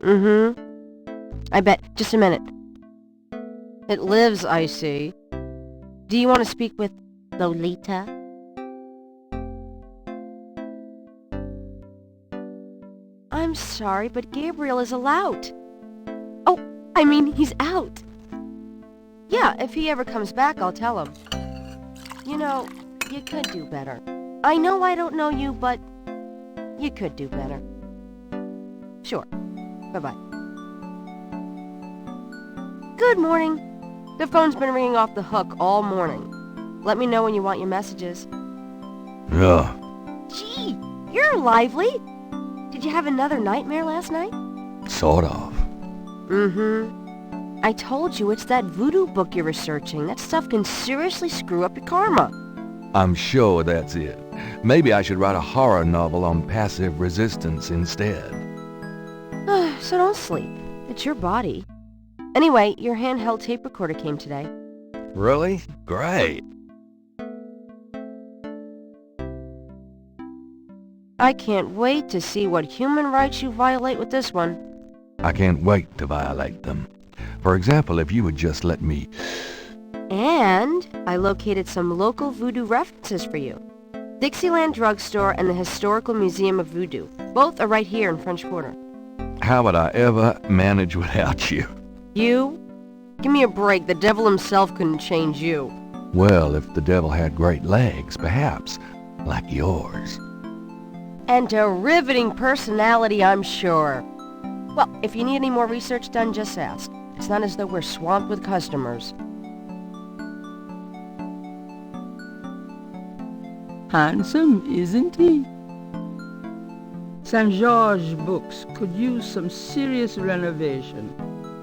Mm-hmm. I bet. Just a minute. It lives, I see. Do you want to speak with Lolita? I'm sorry, but Gabriel is allowed. Oh, I mean, he's out. Yeah, if he ever comes back, I'll tell him. You know, you could do better. I know I don't know you, but you could do better. Sure. Bye-bye. Good morning. The phone's been ringing off the hook all morning. Let me know when you want your messages. Yeah. Gee, you're lively. Did you have another nightmare last night? Sort of. Mm-hmm. I told you it's that voodoo book you're researching. That stuff can seriously screw up your karma. I'm sure that's it. Maybe I should write a horror novel on passive resistance instead. So don't sleep. It's your body. Anyway, your handheld tape recorder came today. Really? Great. I can't wait to see what human rights you violate with this one. I can't wait to violate them. For example, if you would just let me... And I located some local voodoo references for you. Dixieland Drugstore and the Historical Museum of Voodoo. Both are right here in French Quarter. How would I ever manage without you? You? Give me a break. The devil himself couldn't change you. Well, if the devil had great legs, perhaps, like yours. And a riveting personality, I'm sure. Well, if you need any more research done, just ask. It's not as though we're swamped with customers. Handsome, isn't he? St. George Books could use some serious renovation,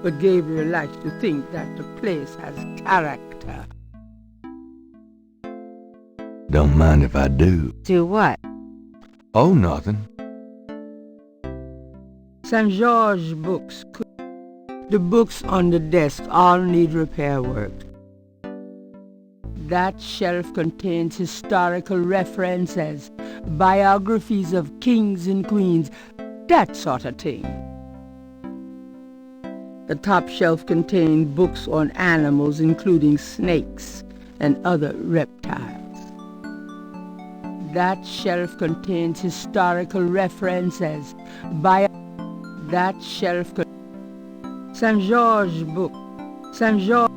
but Gabriel likes to think that the place has character. Don't mind if I do. Do what? Oh, nothing. St. George Books could... The books on the desk all need repair work. That shelf contains historical references, biographies of kings and queens, that sort of thing. The top shelf contained books on animals, including snakes and other reptiles. That shelf contains historical references, that shelf St. George book. St. George.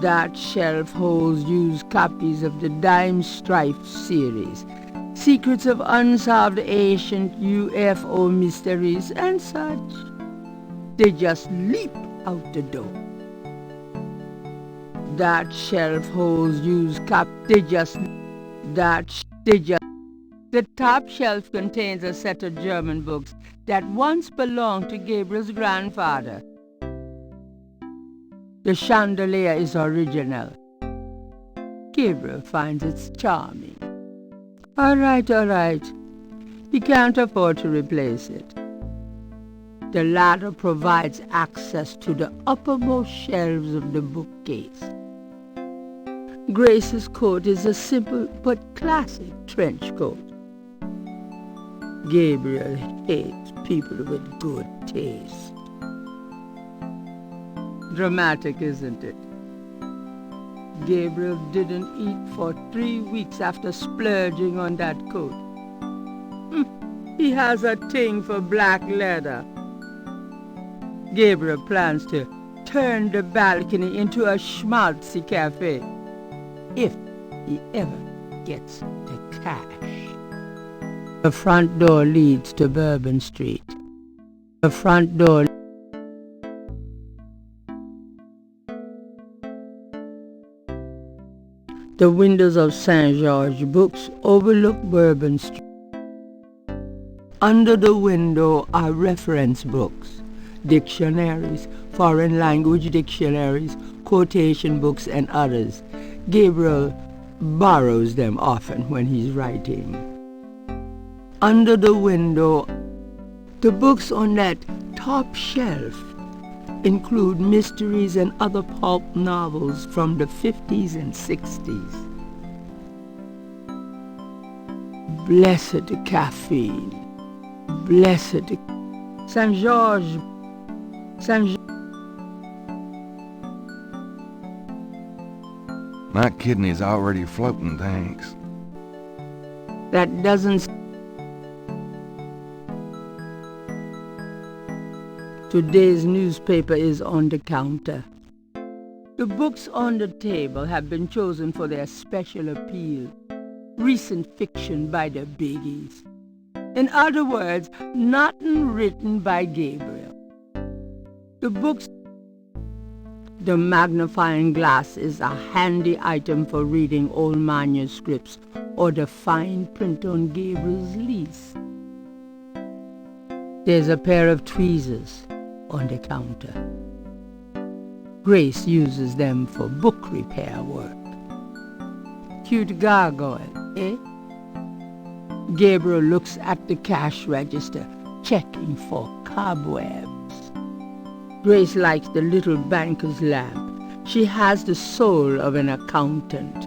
That shelf holds used copies of the Dime Strife series, secrets of unsolved ancient UFO mysteries and such. They just leap out the door. That shelf holds used copies. The top shelf contains a set of German books that once belonged to Gabriel's grandfather. The chandelier is original. Gabriel finds it charming. All right. He can't afford to replace it. The ladder provides access to the uppermost shelves of the bookcase. Grace's coat is a simple but classic trench coat. Gabriel hates people with good taste. Dramatic, isn't it? Gabriel didn't eat for 3 weeks after splurging on that coat. He has a thing for black leather. Gabriel plans to turn the balcony into a schmaltzy cafe, if he ever gets the cash. The front door leads to Bourbon Street. The front door... The windows of St. George Books overlook Bourbon Street. Under the window are reference books, dictionaries, foreign language dictionaries, quotation books, and others. Gabriel borrows them often when he's writing. Under the window, the books on that top shelf include mysteries and other pulp novels from the 50s and 60s. Blessed caffeine, blessed Saint George. Saint. My kidney's already floating, thanks. That doesn't. Today's newspaper is on the counter. The books on the table have been chosen for their special appeal. Recent fiction by the biggies. In other words, nothing written by Gabriel. The books. The magnifying glass is a handy item for reading old manuscripts or the fine print on Gabriel's lease. There's a pair of tweezers on the counter. Grace uses them for book repair work. Cute gargoyle, eh? Gabriel looks at the cash register, checking for cobwebs. Grace likes the little banker's lamp. She has the soul of an accountant.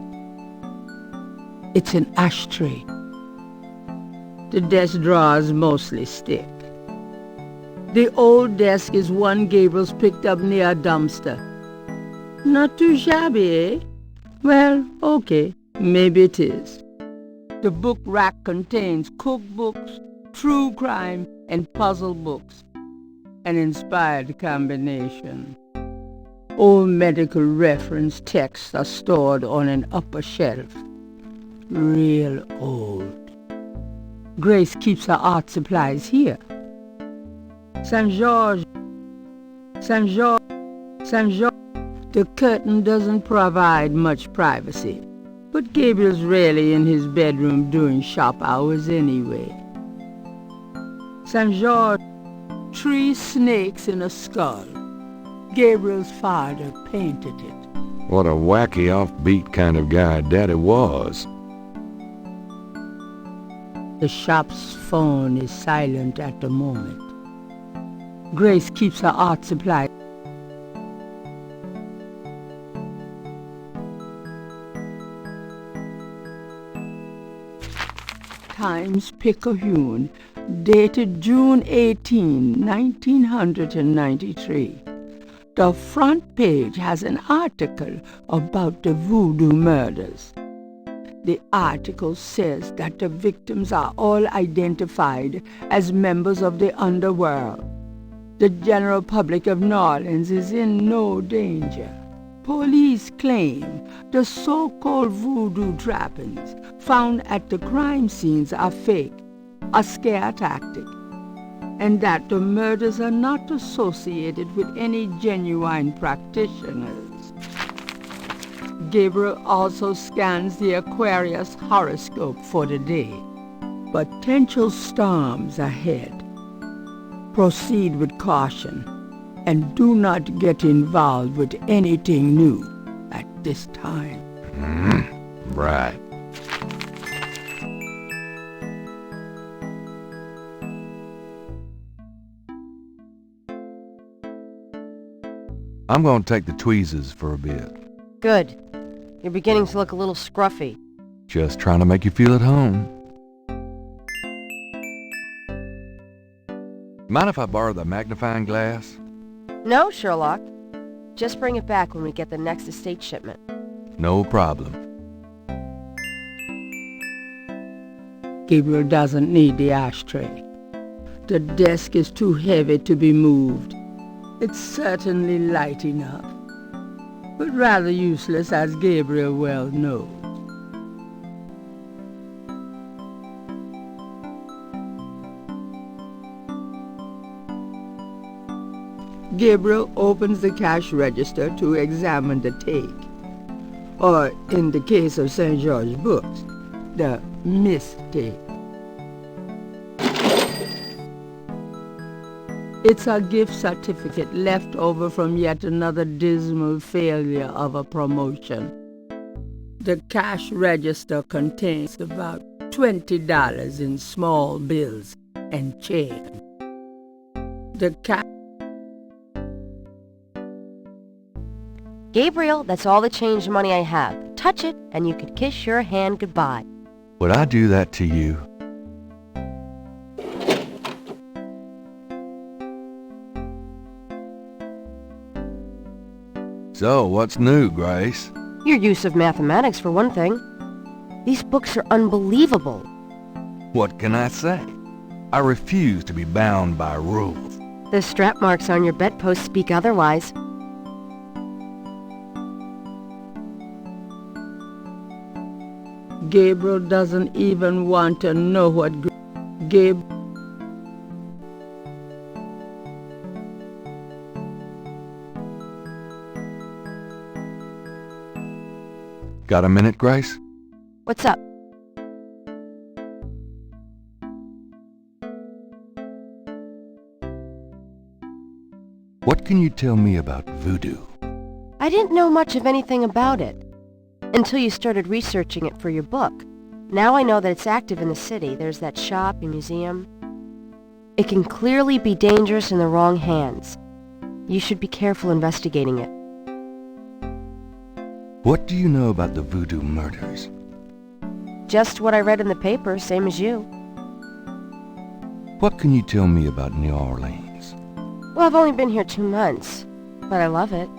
It's an ashtray. The desk drawers mostly stick. The old desk is one Gabriel's picked up near a dumpster. Not too shabby, eh? Well, okay, maybe it is. The book rack contains cookbooks, true crime, and puzzle books. An inspired combination. Old medical reference texts are stored on an upper shelf. Real old. Grace keeps her art supplies here. Saint George. The curtain doesn't provide much privacy, but Gabriel's rarely in his bedroom during shop hours anyway. Saint George, 3 snakes in a skull. Gabriel's father painted it. What a wacky, offbeat kind of guy Daddy was. The shop's phone is silent at the moment. Grace keeps her art supply. Times-Picayune, dated June 18, 1993. The front page has an article about the voodoo murders. The article says that the victims are all identified as members of the underworld. The general public of New Orleans is in no danger. Police claim the so-called voodoo trappings found at the crime scenes are fake, a scare tactic, and that the murders are not associated with any genuine practitioners. Gabriel also scans the Aquarius horoscope for the day. Potential storms ahead. Proceed with caution and do not get involved with anything new at this time. Right. I'm gonna take the tweezers for a bit. Good. You're beginning to look a little scruffy. Just trying to make you feel at home. Mind if I borrow the magnifying glass? No, Sherlock. Just bring it back when we get the next estate shipment. No problem. Gabriel doesn't need the ashtray. The desk is too heavy to be moved. It's certainly light enough, but rather useless, as Gabriel well knows. Gabriel opens the cash register to examine the take, or in the case of St. George's books, the mistake. It's a gift certificate left over from yet another dismal failure of a promotion. The cash register contains about $20 in small bills and change. The cash... Gabriel, that's all the change money I have. Touch it, and you can kiss your hand goodbye. Would I do that to you? So, what's new, Grace? Your use of mathematics, for one thing. These books are unbelievable. What can I say? I refuse to be bound by rules. The strap marks on your bedpost speak otherwise. Gabriel doesn't even want to know what Gabe... Got a minute, Grace? What's up? What can you tell me about voodoo? I didn't know much of anything about it until you started researching it for your book. Now I know that it's active in the city. There's that shop and museum. It can clearly be dangerous in the wrong hands. You should be careful investigating it. What do you know about the voodoo murders? Just what I read in the paper, same as you. What can you tell me about New Orleans? Well, I've only been here 2 months, but I love it.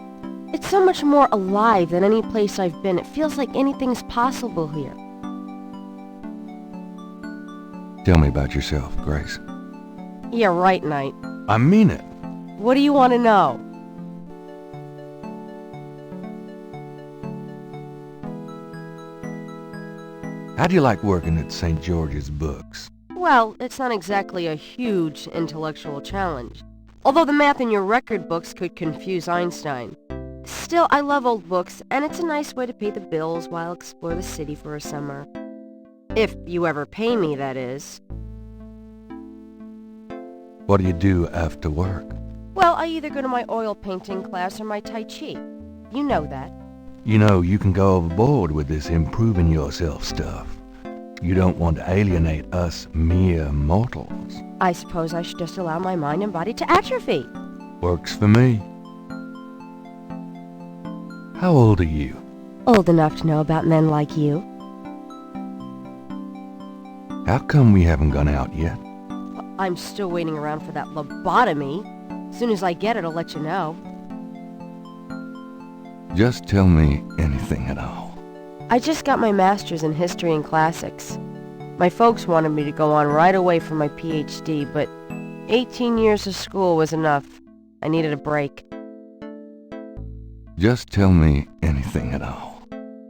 It's so much more alive than any place I've been. It feels like anything's possible here. Tell me about yourself, Grace. Yeah, right, Knight. I mean it. What do you want to know? How do you like working at St. George's Books? Well, it's not exactly a huge intellectual challenge. Although the math in your record books could confuse Einstein. Still, I love old books, and it's a nice way to pay the bills while I explore the city for a summer. If you ever pay me, that is. What do you do after work? Well, I either go to my oil painting class or my Tai Chi. You know that. You know, you can go overboard with this improving yourself stuff. You don't want to alienate us mere mortals. I suppose I should just allow my mind and body to atrophy. Works for me. How old are you? Old enough to know about men like you. How come we haven't gone out yet? I'm still waiting around for that lobotomy. As soon as I get it, I'll let you know. Just tell me anything at all. I just got my master's in history and classics. My folks wanted me to go on right away for my PhD, but 18 years of school was enough. I needed a break. Just tell me anything at all.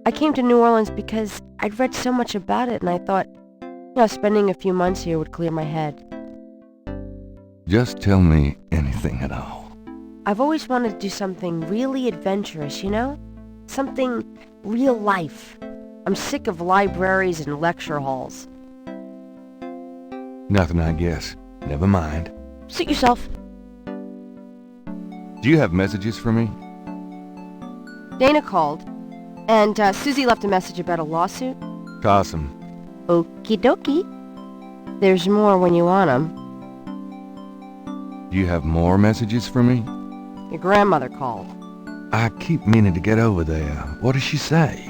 I came to New Orleans because I'd read so much about it, and I thought, spending a few months here would clear my head. Just tell me anything at all. I've always wanted to do something really adventurous, Something real life. I'm sick of libraries and lecture halls. Nothing, I guess. Never mind. Suit yourself. Do you have messages for me? Dana called, and Susie left a message about a lawsuit. Awesome. Okie dokie. There's more when you want 'em. Do you have more messages for me? Your grandmother called. I keep meaning to get over there. What did she say?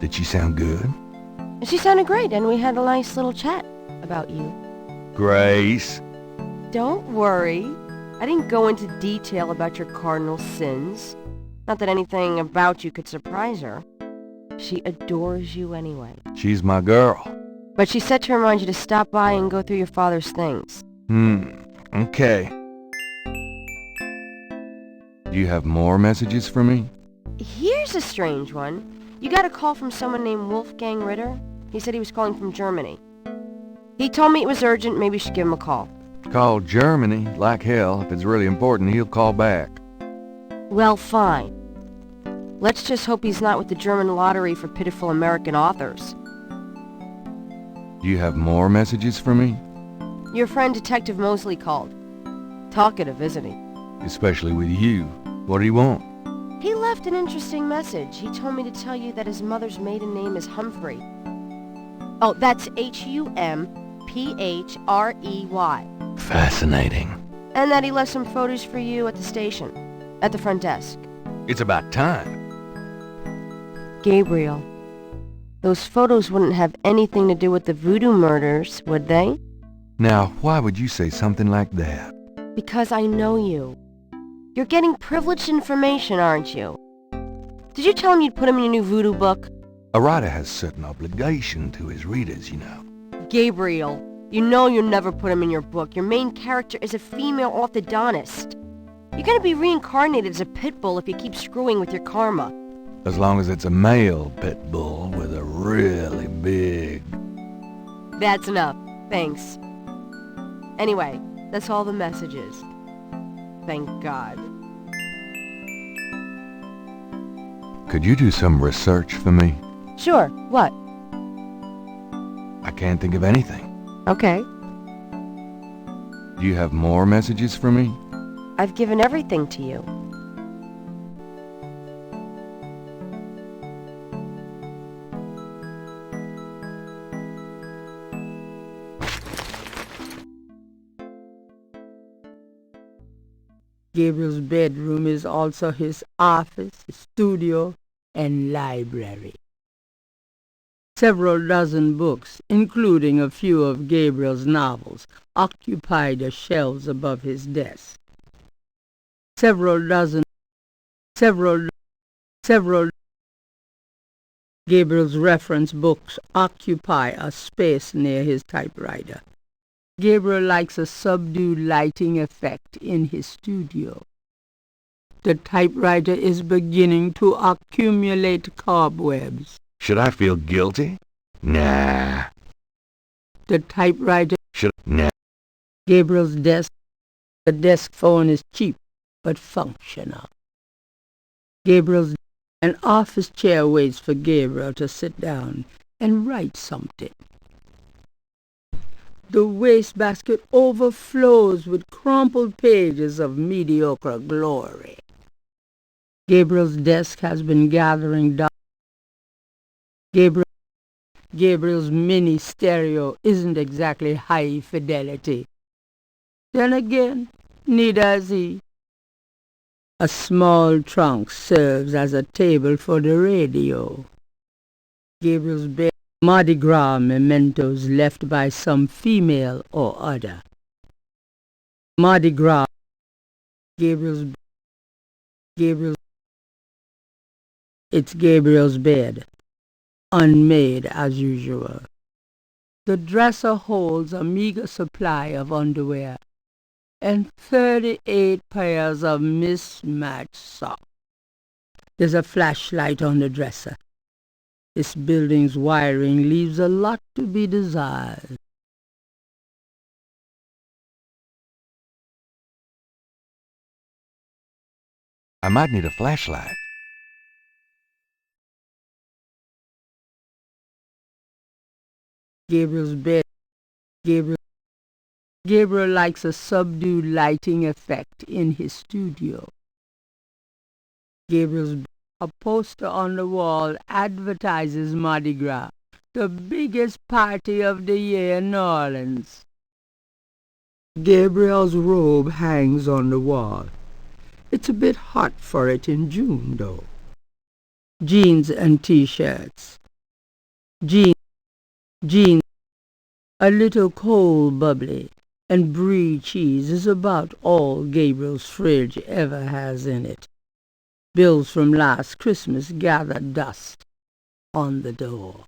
Did she sound good? She sounded great, and we had a nice little chat about you. Grace. Don't worry. I didn't go into detail about your cardinal sins. Not that anything about you could surprise her. She adores you anyway. She's my girl. But she said to remind you to stop by and go through your father's things. Okay. Do you have more messages for me? Here's a strange one. You got a call from someone named Wolfgang Ritter. He said he was calling from Germany. He told me it was urgent, maybe you should give him a call. Call Germany? Like hell. If it's really important, he'll call back. Well, fine. Let's just hope he's not with the German lottery for pitiful American authors. Do you have more messages for me? Your friend Detective Mosley called. Talkative, isn't he? Especially with you. What do you want? He left an interesting message. He told me to tell you that his mother's maiden name is Humphrey. Oh, that's Humphrey. Fascinating. And that he left some photos for you at the station, at the front desk. It's about time. Gabriel, those photos wouldn't have anything to do with the voodoo murders, would they? Now, why would you say something like that? Because I know you. You're getting privileged information, aren't you? Did you tell him you'd put him in your new voodoo book? A writer has certain obligation to his readers, you know. Gabriel, you know you'll never put him in your book. Your main character is a female orthodontist. You're gonna be reincarnated as a pit bull if you keep screwing with your karma. As long as it's a male pit bull with a really big... That's enough. Thanks. Anyway, that's all the messages. Thank God. Could you do some research for me? Sure. What? I can't think of anything. Okay. Do you have more messages for me? I've given everything to you. Gabriel's bedroom is also his office, studio, and library. Several dozen books, including a few of Gabriel's novels, occupy the shelves above his desk. Gabriel's reference books occupy a space near his typewriter. Gabriel likes a subdued lighting effect in his studio. The typewriter is beginning to accumulate cobwebs. Should I feel guilty? Nah. The typewriter... Nah. Gabriel's desk... The desk phone is cheap, but functional. An office chair waits for Gabriel to sit down and write something. The wastebasket overflows with crumpled pages of mediocre glory. Gabriel's desk has been gathering dust. Gabriel's mini stereo isn't exactly high fidelity. Then again, neither is he. A small trunk serves as a table for the radio. Gabriel's bed, Mardi Gras mementos left by some female or other. Mardi Gras. It's Gabriel's bed, unmade as usual. The dresser holds a meager supply of underwear and 38 pairs of mismatched socks. There's a flashlight on the dresser. This building's wiring leaves a lot to be desired. I might need a flashlight. Gabriel's bed. Gabriel likes a subdued lighting effect in his studio. A poster on the wall advertises Mardi Gras, the biggest party of the year in New Orleans. Gabriel's robe hangs on the wall. It's a bit hot for it in June, though. Jeans and T-shirts. Jeans. A little cold bubbly and brie cheese is about all Gabriel's fridge ever has in it. Bills from last Christmas gather dust on the door.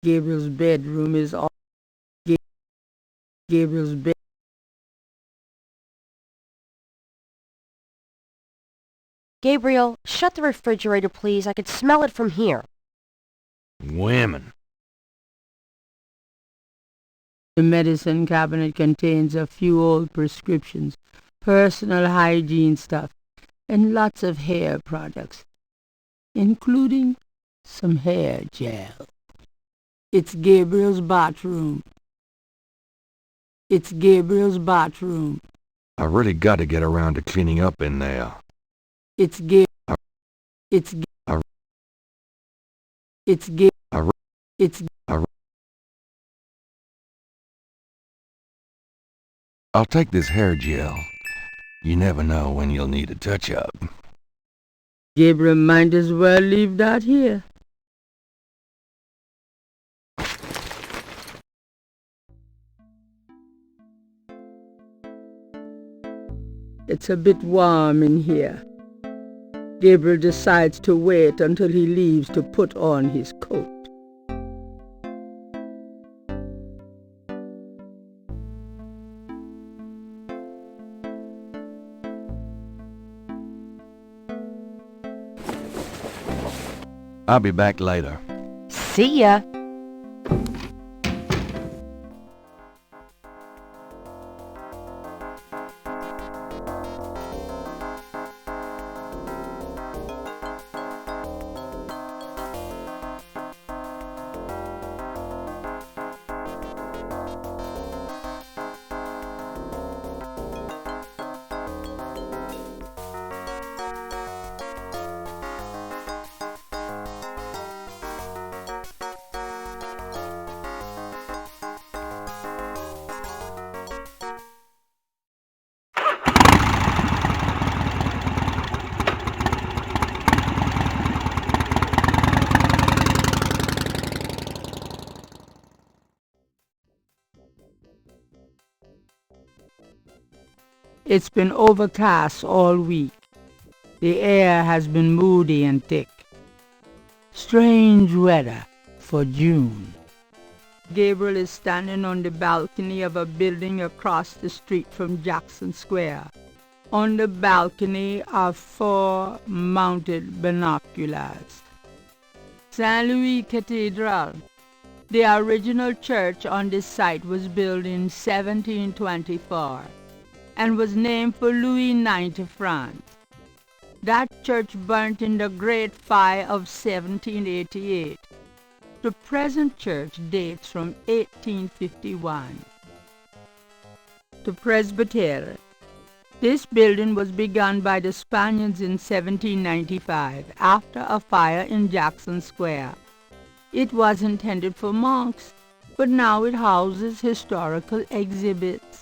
Gabriel's bedroom is all... Gabriel's bed... Gabriel, shut the refrigerator, please. I could smell it from here. Women. The medicine cabinet contains a few old prescriptions, personal hygiene stuff, and lots of hair products, including some hair gel. It's Gabriel's bathroom. I really got to get around to cleaning up in there. I'll take this hair gel. You never know when you'll need a touch-up. Gabriel might as well leave that here. It's a bit warm in here. Gabriel decides to wait until he leaves to put on his coat. I'll be back later. See ya. It's been overcast all week. The air has been moody and thick. Strange weather for June. Gabriel is standing on the balcony of a building across the street from Jackson Square. On the balcony are 4 mounted binoculars. St. Louis Cathedral. The original church on this site was built in 1724 and was named for Louis IX of France. That church burnt in the Great Fire of 1788. The present church dates from 1851. The presbytery. This building was begun by the Spaniards in 1795 after a fire in Jackson Square. It was intended for monks, but now it houses historical exhibits.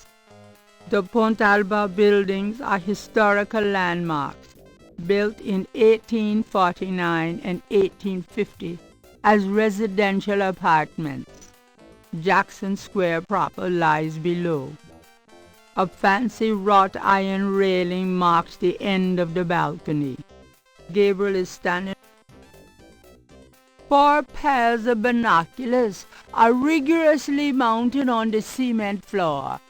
The Pontalba buildings are historical landmarks, built in 1849 and 1850 as residential apartments. Jackson Square proper lies below. A fancy wrought iron railing marks the end of the balcony. Gabriel is standing. 4 pairs of binoculars are rigorously mounted on the cement floor.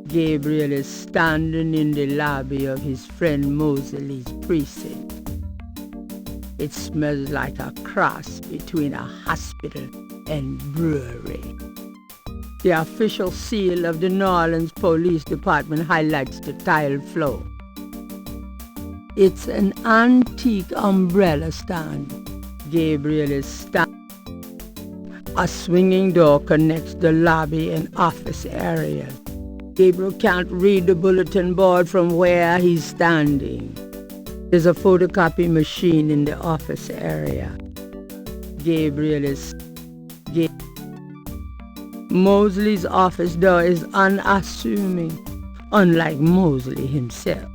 Gabriel is standing in the lobby of his friend Mosley's precinct. It smells like a cross between a hospital and brewery. The official seal of the New Orleans Police Department highlights the tiled floor. It's an antique umbrella stand. Gabriel is standing. A swinging door connects the lobby and office areas. Gabriel can't read the bulletin board from where he's standing. There's a photocopy machine in the office area. Gabriel is... Mosley's office door is unassuming. unlike Mosley himself.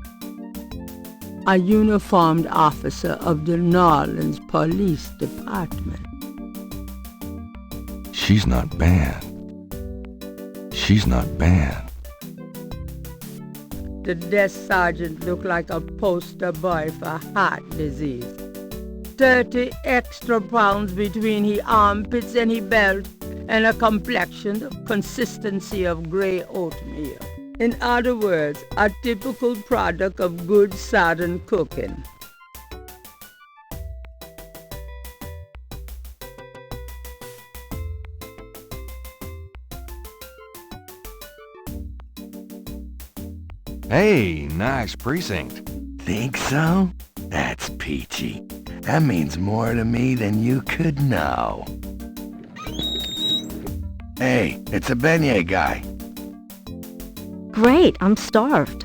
A uniformed officer of the New Orleans Police Department. She's not bad. She's not bad. The desk sergeant looked like a poster boy for heart disease. 30 extra pounds between his armpits and his belt, and a complexion of consistency of grey oatmeal. In other words, a typical product of good southern cooking. Hey, nice precinct. Think so? That's peachy. That means more to me than you could know. Hey, it's a beignet guy. Great, I'm starved.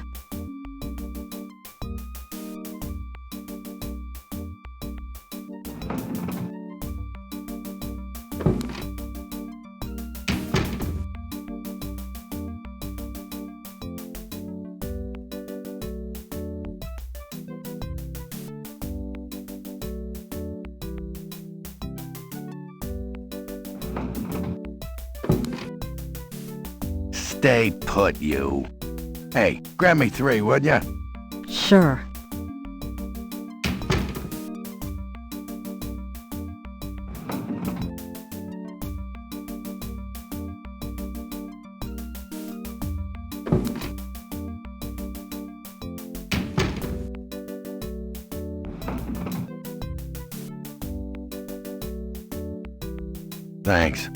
Stay put, you. Hey, grab me 3, would ya? Sure. Thanks.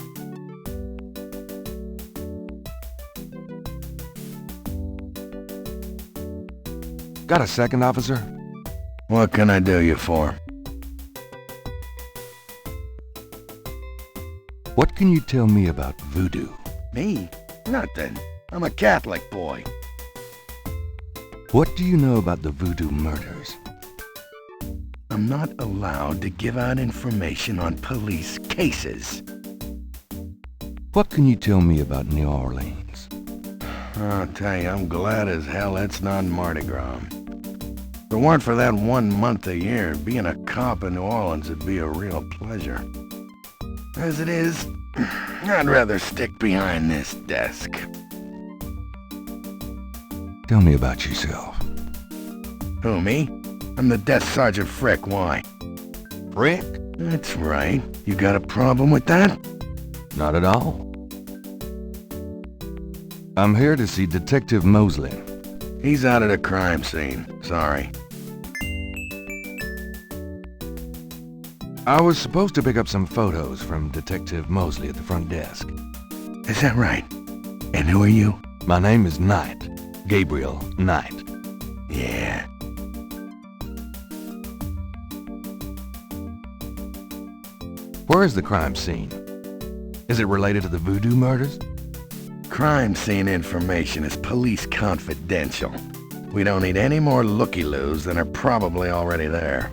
Got a second, officer? What can I do you for? What can you tell me about voodoo? Me? Nothing. I'm a Catholic boy. What do you know about the voodoo murders? I'm not allowed to give out information on police cases. What can you tell me about New Orleans? I'll tell you, I'm glad as hell it's not Mardi Gras. If it weren't for that 1 month a year, being a cop in New Orleans would be a real pleasure. As it is, I'd rather stick behind this desk. Tell me about yourself. Who, me? I'm the desk sergeant Frick. Why? Frick? That's right. You got a problem with that? Not at all. I'm here to see Detective Mosley. He's out at the crime scene. Sorry. I was supposed to pick up some photos from Detective Mosley at the front desk. Is that right? And who are you? My name is Knight. Gabriel Knight. Yeah. Where is the crime scene? Is it related to the voodoo murders? Crime scene information is police confidential. We don't need any more looky-loos than are probably already there.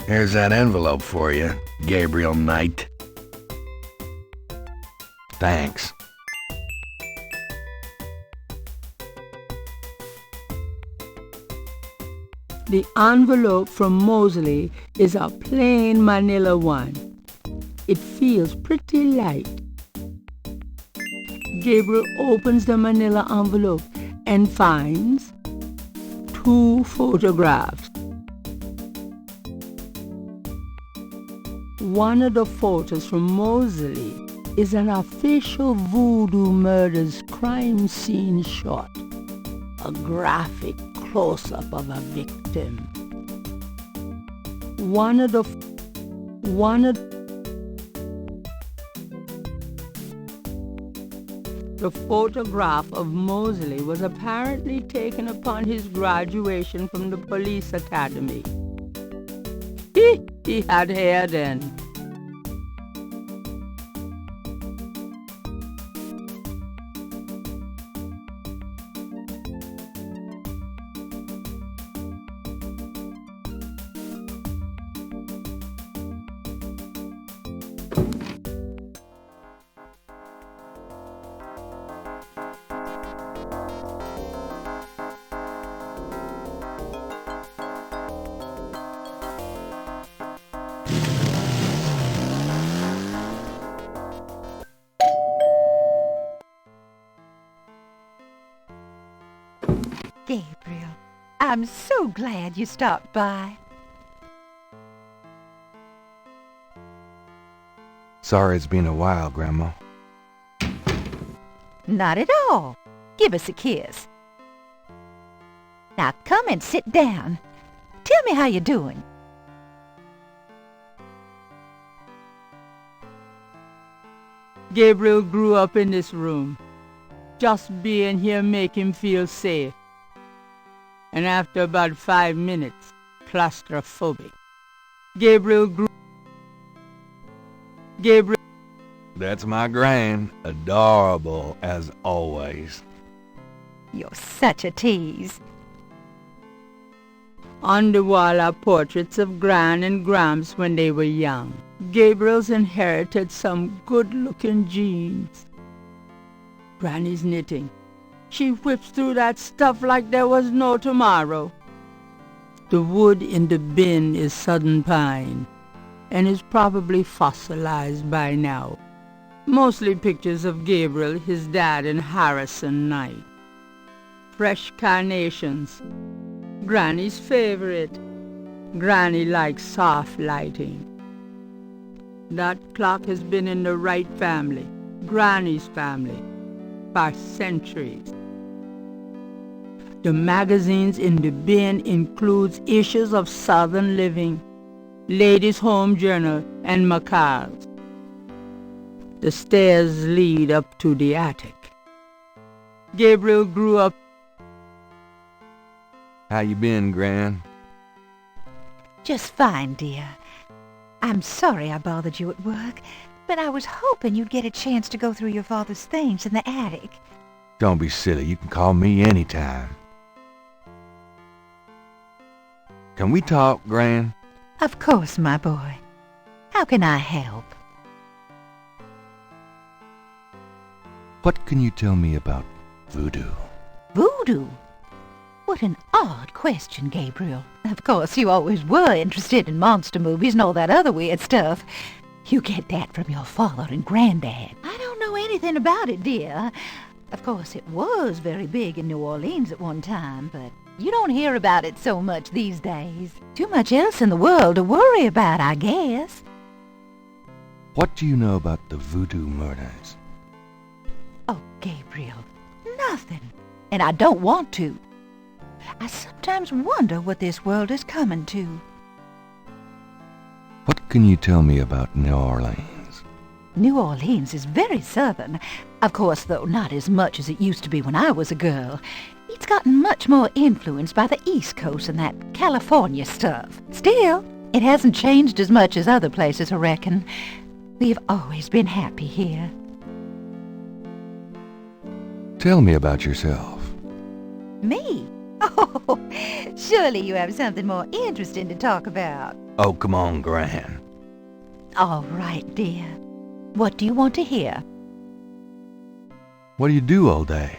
Here's that envelope for you, Gabriel Knight. Thanks. The envelope from Mosley is a plain manila one. It feels pretty light. Gabriel opens the manila envelope and finds 2 photographs. One of the photos from Mosley is an official voodoo murders crime scene shot, a graphic close-up of a victim. The photograph of Mosley was apparently taken upon his graduation from the police academy. He had hair then. Gabriel, I'm so glad you stopped by. Sorry it's been a while, Grandma. Not at all. Give us a kiss. Now come and sit down. Tell me how you're doing. Gabriel grew up in this room. Just being here make him feel safe. And after about 5 minutes, claustrophobic. Gabriel. That's my gran. Adorable as always. You're such a tease. On the wall are portraits of Gran and Gramps when they were young. Gabriel's inherited some good-looking genes. Granny's knitting. She whips through that stuff like there was no tomorrow. The wood in the bin is southern pine and is probably fossilized by now. Mostly pictures of Gabriel, his dad, and Harrison Knight. Fresh carnations. Granny's favorite. Granny likes soft lighting. That clock has been in the Wright family, Granny's family, for centuries. The magazines in the bin includes issues of Southern Living, Ladies' Home Journal, and Macau's. The stairs lead up to the attic. Gabriel grew up. How you been, Gran? Just fine, dear. I'm sorry I bothered you at work, but I was hoping you'd get a chance to go through your father's things in the attic. Don't be silly. You can call me anytime. Can we talk, Gran? Of course, my boy. How can I help? What can you tell me about voodoo? Voodoo? What an odd question, Gabriel. Of course, you always were interested in monster movies and all that other weird stuff. You get that from your father and granddad. I don't know anything about it, dear. Of course, it was very big in New Orleans at one time, but you don't hear about it so much these days. Too much else in the world to worry about, I guess. What do you know about the voodoo murders? Oh, Gabriel, nothing. And I don't want to. I sometimes wonder what this world is coming to. What can you tell me about New Orleans? New Orleans is very southern. Of course, though, not as much as it used to be when I was a girl. It's gotten much more influenced by the East Coast and that California stuff. Still, it hasn't changed as much as other places, I reckon. We've always been happy here. Tell me about yourself. Me? Oh, surely you have something more interesting to talk about. Oh, come on, Gran. All right, dear. What do you want to hear? What do you do all day?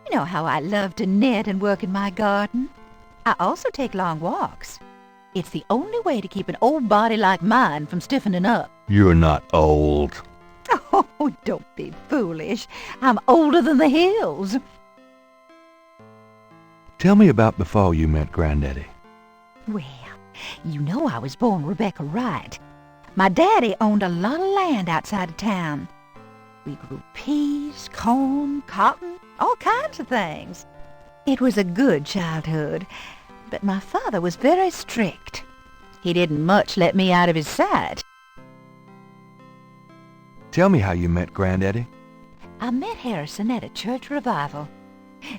You know how I love to knit and work in my garden. I also take long walks. It's the only way to keep an old body like mine from stiffening up. You're not old. Oh, don't be foolish. I'm older than the hills. Tell me about before you met Granddaddy. Well, you know I was born Rebecca Wright. My daddy owned a lot of land outside of town. We grew peas, corn, cotton, all kinds of things. It was a good childhood, but my father was very strict. He didn't much let me out of his sight. Tell me how you met Granddaddy. I met Harrison at a church revival.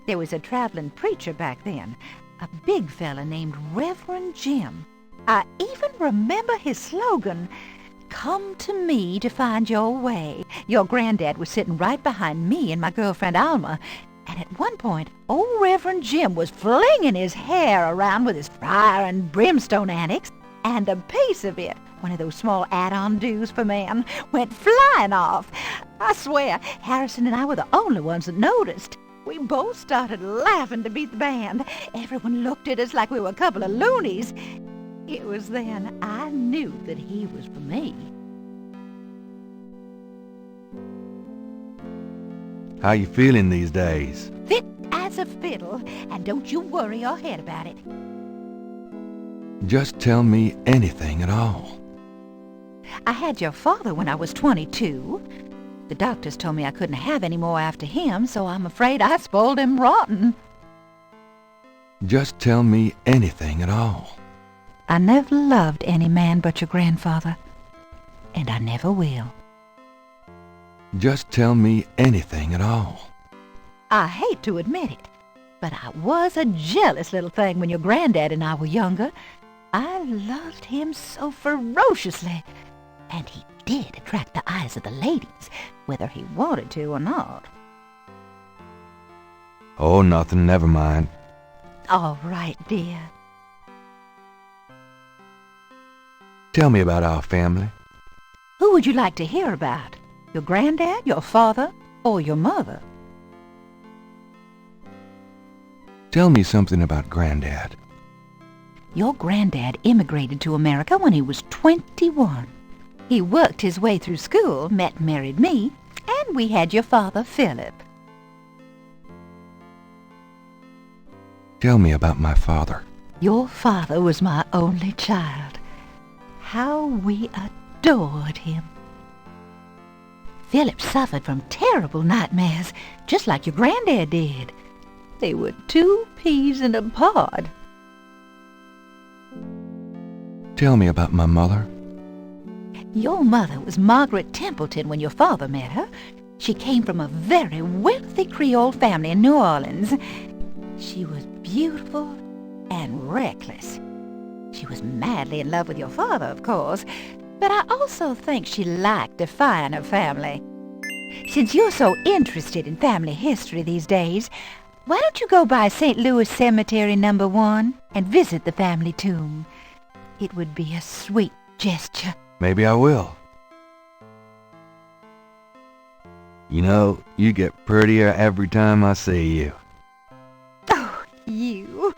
There was a traveling preacher back then, a big fella named Reverend Jim. I even remember his slogan, "Come to me to find your way." Your granddad was sitting right behind me and my girlfriend Alma, and at one point, old Reverend Jim was flinging his hair around with his fire and brimstone antics, and a piece of it, one of those small add-on-dos for men, went flying off. I swear, Harrison and I were the only ones that noticed. We both started laughing to beat the band. Everyone looked at us like we were a couple of loonies. It was then I knew that he was for me. How you feeling these days? Fit as as a fiddle, and don't you worry your head about it. Just tell me anything at all. I had your father when I was 22. The doctors told me I couldn't have any more after him, so I'm afraid I spoiled him rotten. Just tell me anything at all. I never loved any man but your grandfather, and I never will. Just tell me anything at all. I hate to admit it, but I was a jealous little thing when your granddad and I were younger. I loved him so ferociously, and he did attract the eyes of the ladies, whether he wanted to or not. Oh, nothing, never mind. All right, dear. Tell me about our family. Who would you like to hear about? Your granddad, your father, or your mother? Tell me something about Granddad. Your granddad immigrated to America when he was 21. He worked his way through school, met and married me, and we had your father, Philip. Tell me about my father. Your father was my only child. How we adored him. Philip suffered from terrible nightmares, just like your granddad did. They were 2 peas in a pod. Tell me about my mother. Your mother was Margaret Templeton when your father met her. She came from a very wealthy Creole family in New Orleans. She was beautiful and reckless. She was madly in love with your father, of course, but I also think she liked defying her family. Since you're so interested in family history these days, why don't you go by St. Louis Cemetery No. 1 and visit the family tomb? It would be a sweet gesture. Maybe I will. You know, you get prettier every time I see you. Oh, you.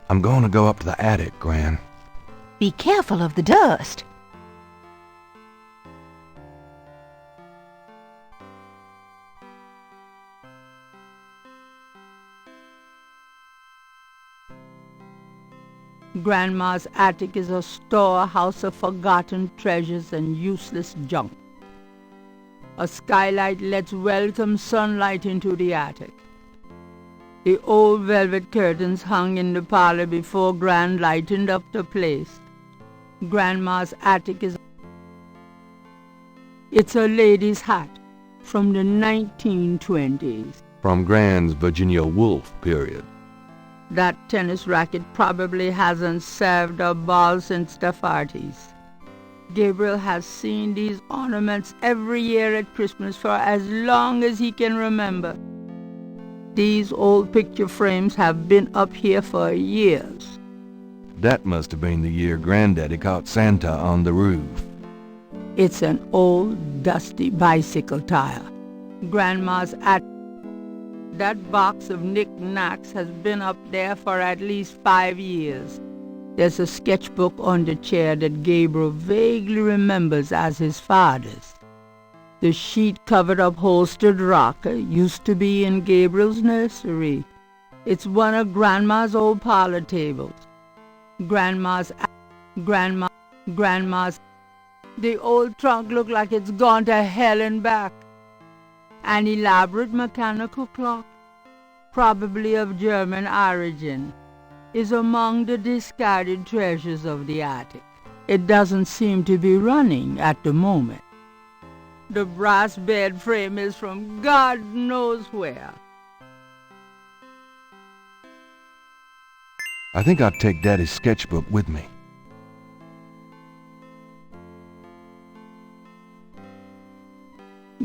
I'm going to go up to the attic, Gran. Be careful of the dust. Grandma's attic is a storehouse of forgotten treasures and useless junk. A skylight lets welcome sunlight into the attic. The old velvet curtains hung in the parlor before Gran lightened up the place. Grandma's attic is... It's a lady's hat from the 1920s. From Gran's Virginia Woolf period. That tennis racket probably hasn't served a ball since the 40s. Gabriel has seen these ornaments every year at Christmas for as long as he can remember. These old picture frames have been up here for years. That must have been the year Granddaddy caught Santa on the roof. It's an old, dusty bicycle tire. Grandma's attic. That box of knick-knacks has been up there for at least 5 years. There's a sketchbook on the chair that Gabriel vaguely remembers as his father's. The sheet-covered upholstered rocker used to be in Gabriel's nursery. It's one of Grandma's old parlor tables. Grandma's... The old trunk looked like it's gone to hell and back. An elaborate mechanical clock, probably of German origin, is among the discarded treasures of the attic. It doesn't seem to be running at the moment. The brass bed frame is from God knows where. I think I'll take Daddy's sketchbook with me.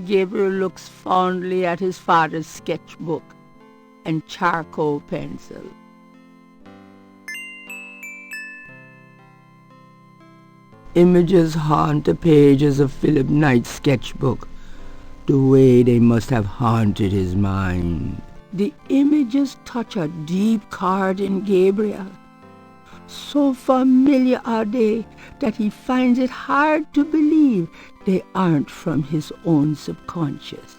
Gabriel looks fondly at his father's sketchbook and charcoal pencil. Images haunt the pages of Philip Knight's sketchbook, the way they must have haunted his mind. The images touch a deep chord in Gabriel. So familiar are they that he finds it hard to believe they aren't from his own subconscious.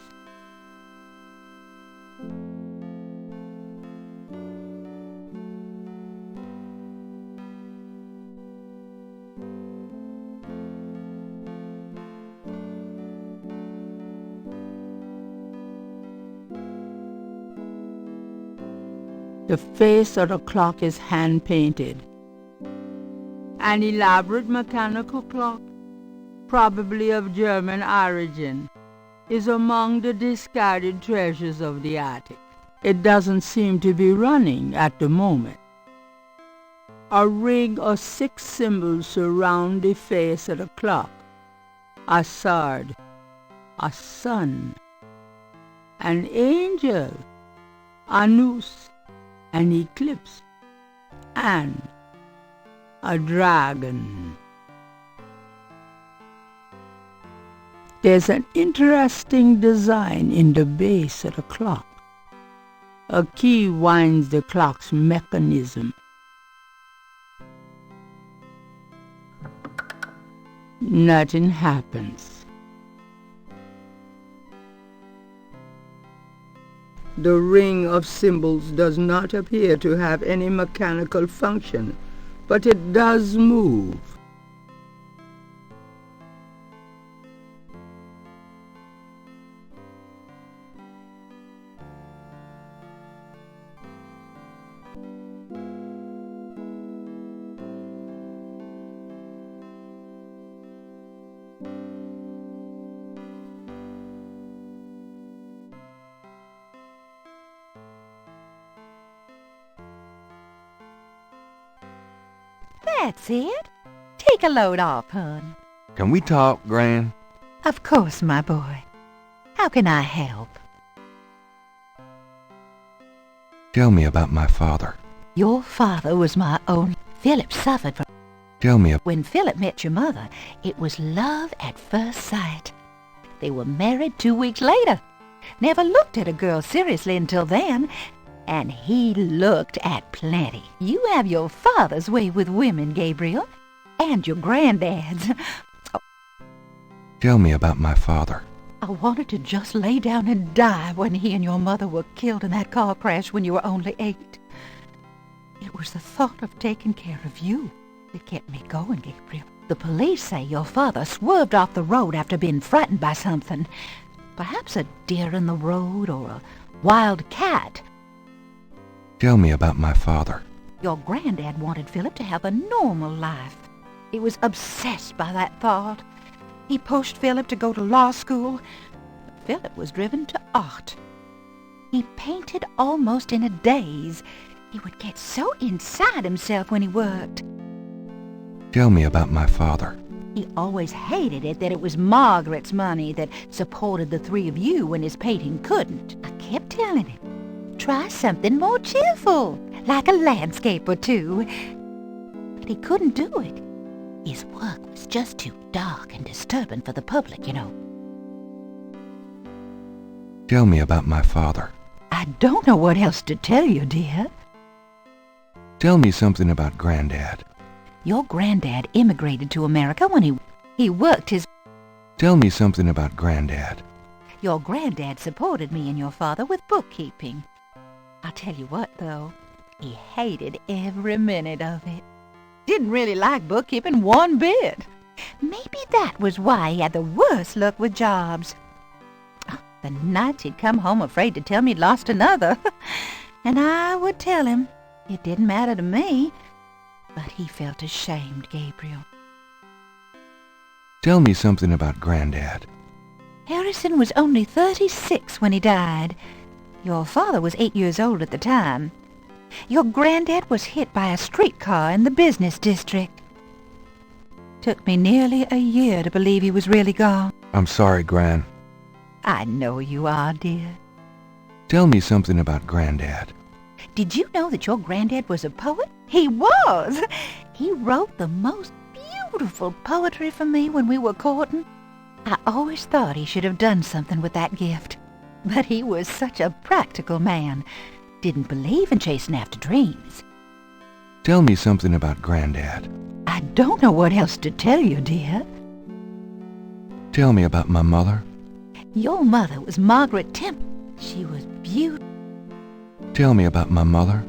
The face of the clock is hand-painted. An elaborate mechanical clock, probably of German origin, is among the discarded treasures of the attic. It doesn't seem to be running at the moment. A ring of 6 symbols surround the face of the clock. A sword, a sun, an angel, a noose, an eclipse, and a dragon. There's an interesting design in the base of the clock. A key winds the clock's mechanism. Nothing happens. The ring of symbols does not appear to have any mechanical function, but it does move. That's it. Take a load off, hon. Can we talk, Gran? Of course, my boy. How can I help? Tell me about my father. Your father was my own. Philip suffered from... Tell me. When Philip met your mother, it was love at first sight. They were married 2 weeks later. Never looked at a girl seriously until then. And he looked at plenty. You have your father's way with women, Gabriel. And your granddad's. Tell me about my father. I wanted to just lay down and die when he and your mother were killed in that car crash when you were only 8. It was the thought of taking care of you that kept me going, Gabriel. The police say your father swerved off the road after being frightened by something. Perhaps a deer in the road or a wild cat. Tell me about my father. Your granddad wanted Philip to have a normal life. He was obsessed by that thought. He pushed Philip to go to law school, but Philip was driven to art. He painted almost in a daze. He would get so inside himself when he worked. Tell me about my father. He always hated it that it was Margaret's money that supported the 3 of you when his painting couldn't. I kept telling him, try something more cheerful, like a landscape or 2. But he couldn't do it. His work was just too dark and disturbing for the public, you know. Tell me about my father. I don't know what else to tell you, dear. Tell me something about Granddad. Your granddad immigrated to America when he worked his... Tell me something about Granddad. Your granddad supported me and your father with bookkeeping. I'll tell you what, though. He hated every minute of it. Didn't really like bookkeeping one bit. Maybe that was why he had the worst luck with jobs. The nights he'd come home afraid to tell me he'd lost another. And I would tell him. It didn't matter to me. But he felt ashamed, Gabriel. Tell me something about Granddad. Harrison was only 36 when he died. Your father was 8 years old at the time. Your granddad was hit by a streetcar in the business district. Took me nearly a year to believe he was really gone. I'm sorry, Gran. I know you are, dear. Tell me something about Granddad. Did you know that your granddad was a poet? He was! He wrote the most beautiful poetry for me when we were courting. I always thought he should have done something with that gift. But he was such a practical man. Didn't believe in chasing after dreams. Tell me something about Granddad. I don't know what else to tell you, dear. Tell me about my mother. Your mother was Margaret Temple. She was beautiful. Tell me about my mother.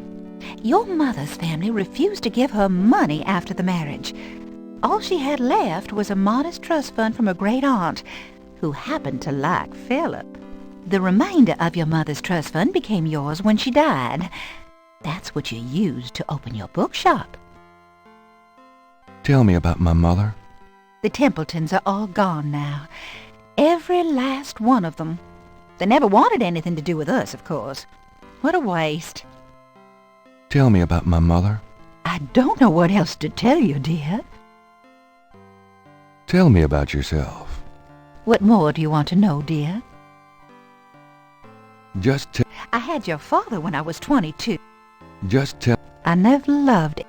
Your mother's family refused to give her money after the marriage. All she had left was a modest trust fund from a great aunt, who happened to like Philip. The remainder of your mother's trust fund became yours when she died. That's what you used to open your bookshop. Tell me about my mother. The Templetons are all gone now. Every last one of them. They never wanted anything to do with us, of course. What a waste. Tell me about my mother. I don't know what else to tell you, dear. Tell me about yourself. What more do you want to know, dear? Just tell. I had your father when I was 22. Just tell. I never loved it.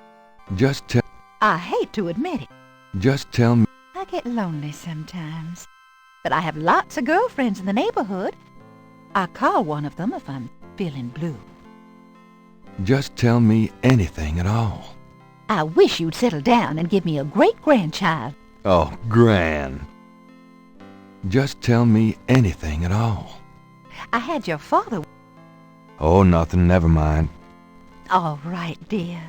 Just tell. I hate to admit it. Just tell me. I get lonely sometimes. But I have lots of girlfriends in the neighborhood. I call one of them if I'm feeling blue. Just tell me anything at all. I wish you'd settle down and give me a great-grandchild. Oh, Gran. Just tell me anything at all. I had your father. Oh, nothing. Never mind. All right, dear.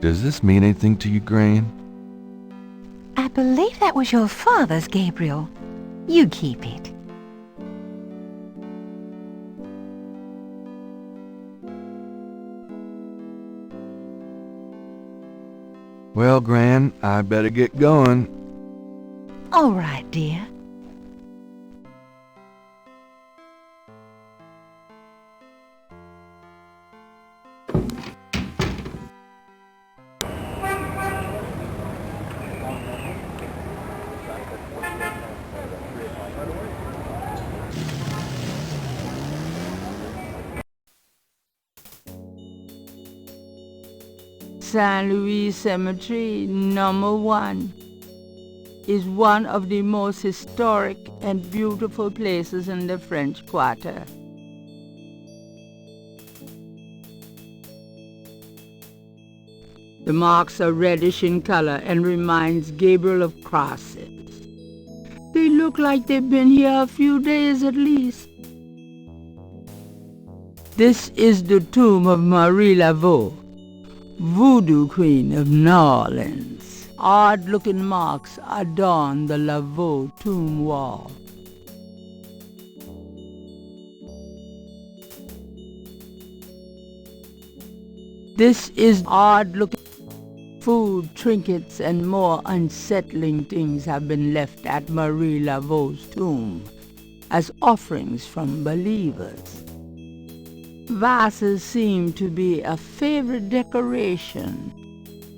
Does this mean anything to you, Gran? I believe that was your father's, Gabriel. You keep it. Well, Gran, I better get going. All right, dear. St. Louis Cemetery, number 1, is one of the most historic and beautiful places in the French Quarter. The marks are reddish in color and reminds Gabriel of crosses. They look like they've been here a few days at least. This is the tomb of Marie Laveau, Voodoo Queen of New Orleans. Odd-looking marks adorn the Laveau tomb wall. This is odd-looking. Food, trinkets, and more unsettling things have been left at Marie Laveau's tomb as offerings from believers. Vases seem to be a favorite decoration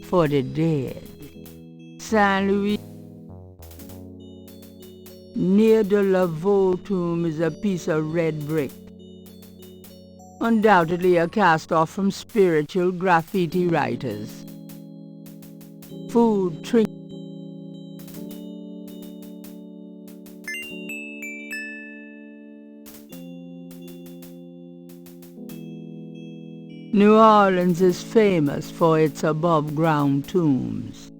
for the dead. St. Louis. Near the Laveau tomb is a piece of red brick, undoubtedly a cast-off from spiritual graffiti writers. Food, drink. New Orleans is famous for its above-ground tombs.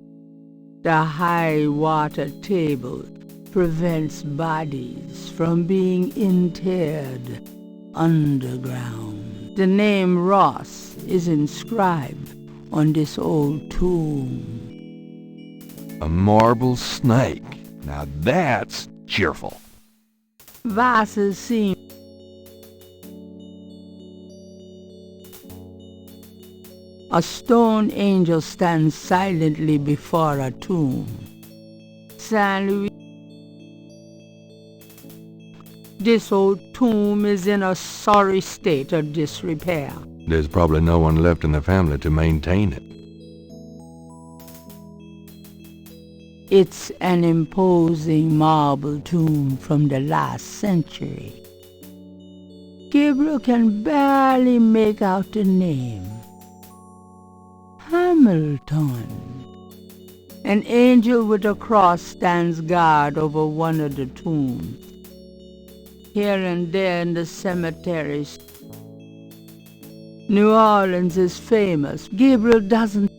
The high water table prevents bodies from being interred underground. The name Ross is inscribed on this old tomb. A marble snake. Now that's cheerful. Vases seem. A stone angel stands silently before a tomb. St. Louis. This old tomb is in a sorry state of disrepair. There's probably no one left in the family to maintain it. It's an imposing marble tomb from the last century. Gabriel can barely make out the name. Hamilton. An angel with a cross stands guard over one of the tombs. Here and there in the cemeteries, New Orleans is famous. Gabriel doesn't.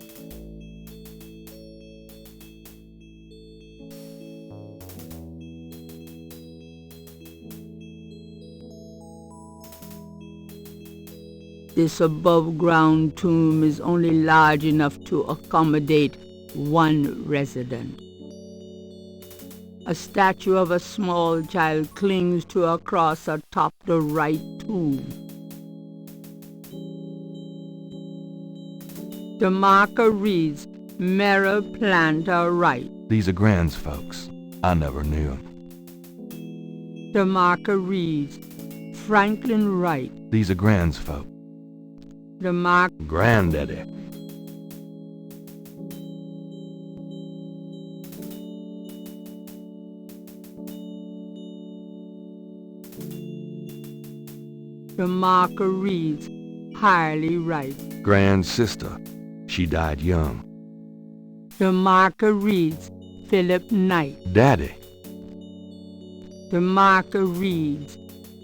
This above-ground tomb is only large enough to accommodate one resident. A statue of a small child clings to a cross atop the right tomb. The marker reads, Mera Planta Right. These are Grand's folks. I never knew 'em. The marker reads, Franklin Wright. These are Grand's folk. The mark Granddaddy. The marker reads, Harley Wright. Grand's sister. She died young. The marker reads, Philip Knight. Daddy. The marker reads,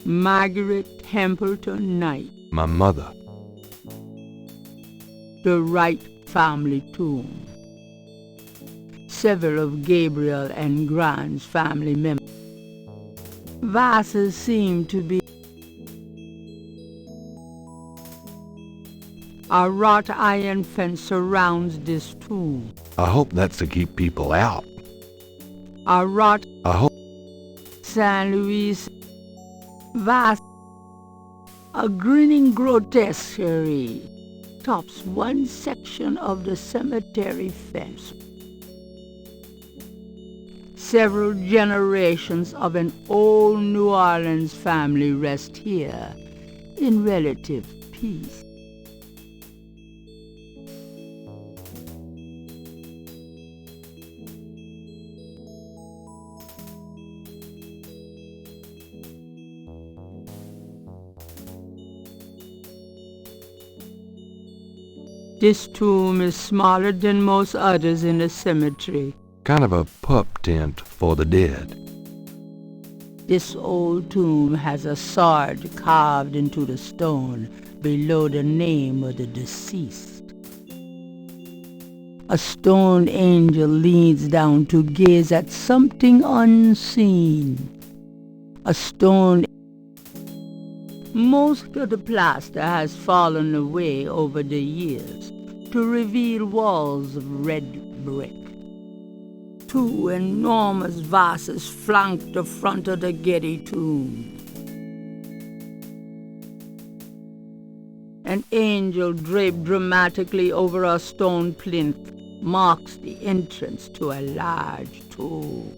Margaret Templeton Knight. My mother. The Wright family tomb. Several of Gabriel and Grant's family members. Vases seem to be. A wrought iron fence surrounds this tomb. I hope that's to keep people out. A wrought I hope. San Luis vase. A grinning grotesquerie tops one section of the cemetery fence. Several generations of an old New Orleans family rest here in relative peace. This tomb is smaller than most others in the cemetery. Kind of a pup tent for the dead. This old tomb has a sword carved into the stone below the name of the deceased. A stone angel leans down to gaze at something unseen. A stone. Most of the plaster has fallen away over the years to reveal walls of red brick. Two enormous vases flank the front of the Getty tomb. An angel draped dramatically over a stone plinth marks the entrance to a large tomb.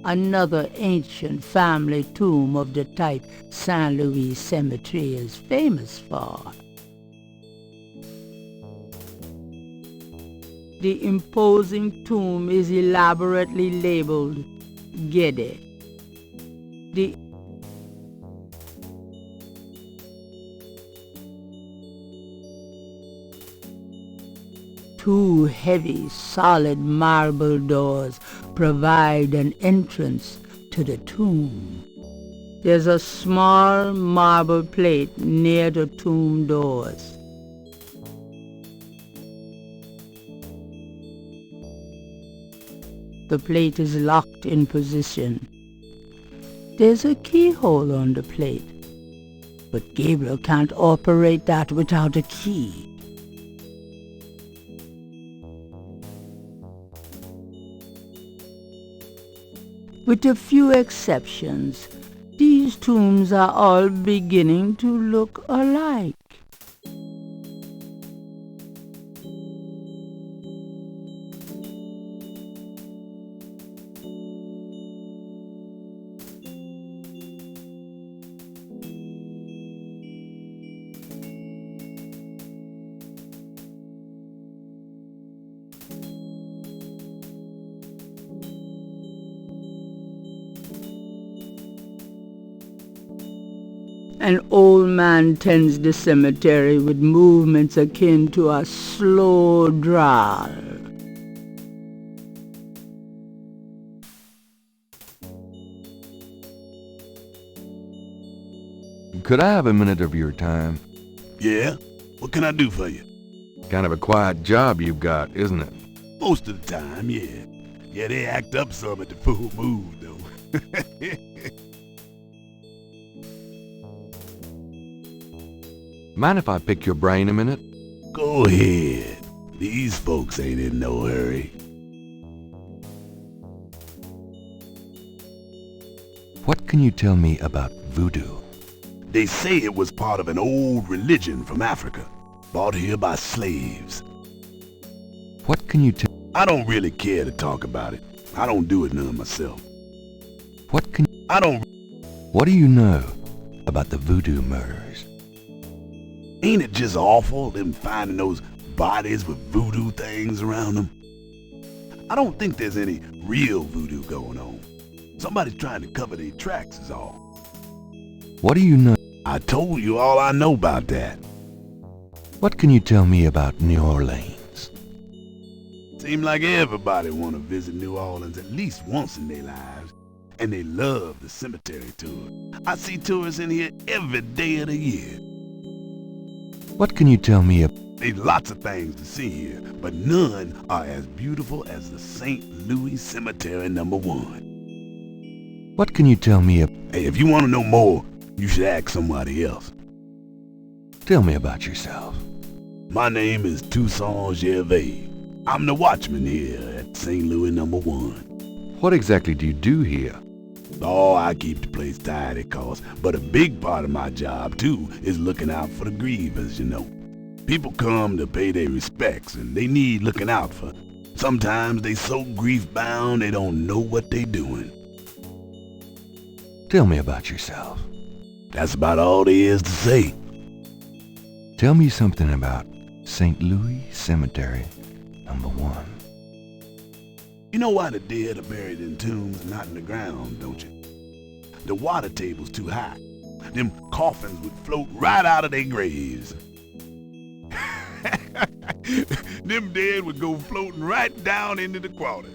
Another ancient family tomb of the type St. Louis Cemetery is famous for. The imposing tomb is elaborately labeled Getty. The two heavy, solid marble doors provide an entrance to the tomb. There's a small marble plate near the tomb doors. The plate is locked in position. There's a keyhole on the plate, but Gabriel can't operate that without a key. With a few exceptions, these tombs are all beginning to look alike. An old man tends the cemetery with movements akin to a slow drawl. Could I have a minute of your time? Yeah? What can I do for you? Kind of a quiet job you've got, isn't it? Most of the time, yeah. Yeah, they act up some at the full moon, though. Mind if I pick your brain a minute? Go ahead. These folks ain't in no hurry. What can you tell me about voodoo? They say it was part of an old religion from Africa, brought here by slaves. What can you tell... I don't really care to talk about it. I don't do it none myself. What can... I don't... What do you know about the voodoo murders? Ain't it just awful, them finding those bodies with voodoo things around them? I don't think there's any real voodoo going on. Somebody's trying to cover their tracks is all. What do you know? I told you all I know about that. What can you tell me about New Orleans? Seem like everybody want to visit New Orleans at least once in their lives, and they love the cemetery tour. I see tourists in here every day of the year. What can you tell me about... There's lots of things to see here, but none are as beautiful as the St. Louis Cemetery #1. What can you tell me about... Hey, if you want to know more, you should ask somebody else. Tell me about yourself. My name is Toussaint Gervais. I'm the watchman here at St. Louis #1. What exactly do you do here? Oh, I keep the place tidy, course, but a big part of my job, too, is looking out for the grievers, you know. People come to pay their respects, and they need looking out for. Sometimes they so grief-bound they don't know what they doing. Tell me about yourself. That's about all there is to say. Tell me something about St. Louis Cemetery #1. You know why the dead are buried in tombs and not in the ground, don't you? The water table's too high. Them coffins would float right out of their graves. Them dead would go floating right down into the water.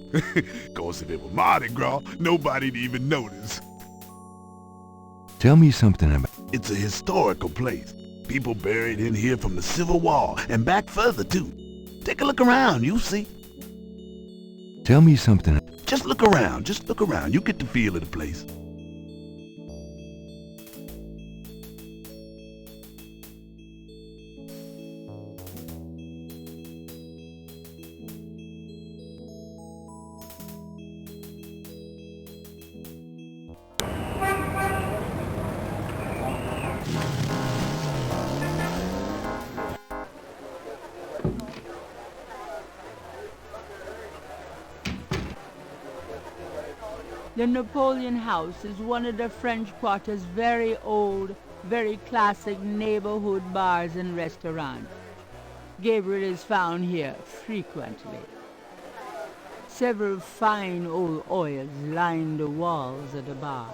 Course, if it were Mardi Gras, nobody'd even notice. Tell me something about... It's a historical place. People buried in here from the Civil War and back further, too. Take a look around, you'll see. Tell me something... Just look around, You get the feel of the place. The Napoleon House is one of the French Quarter's very old, very classic neighborhood bars and restaurants. Gabriel is found here frequently. Several fine old oils line the walls of the bar.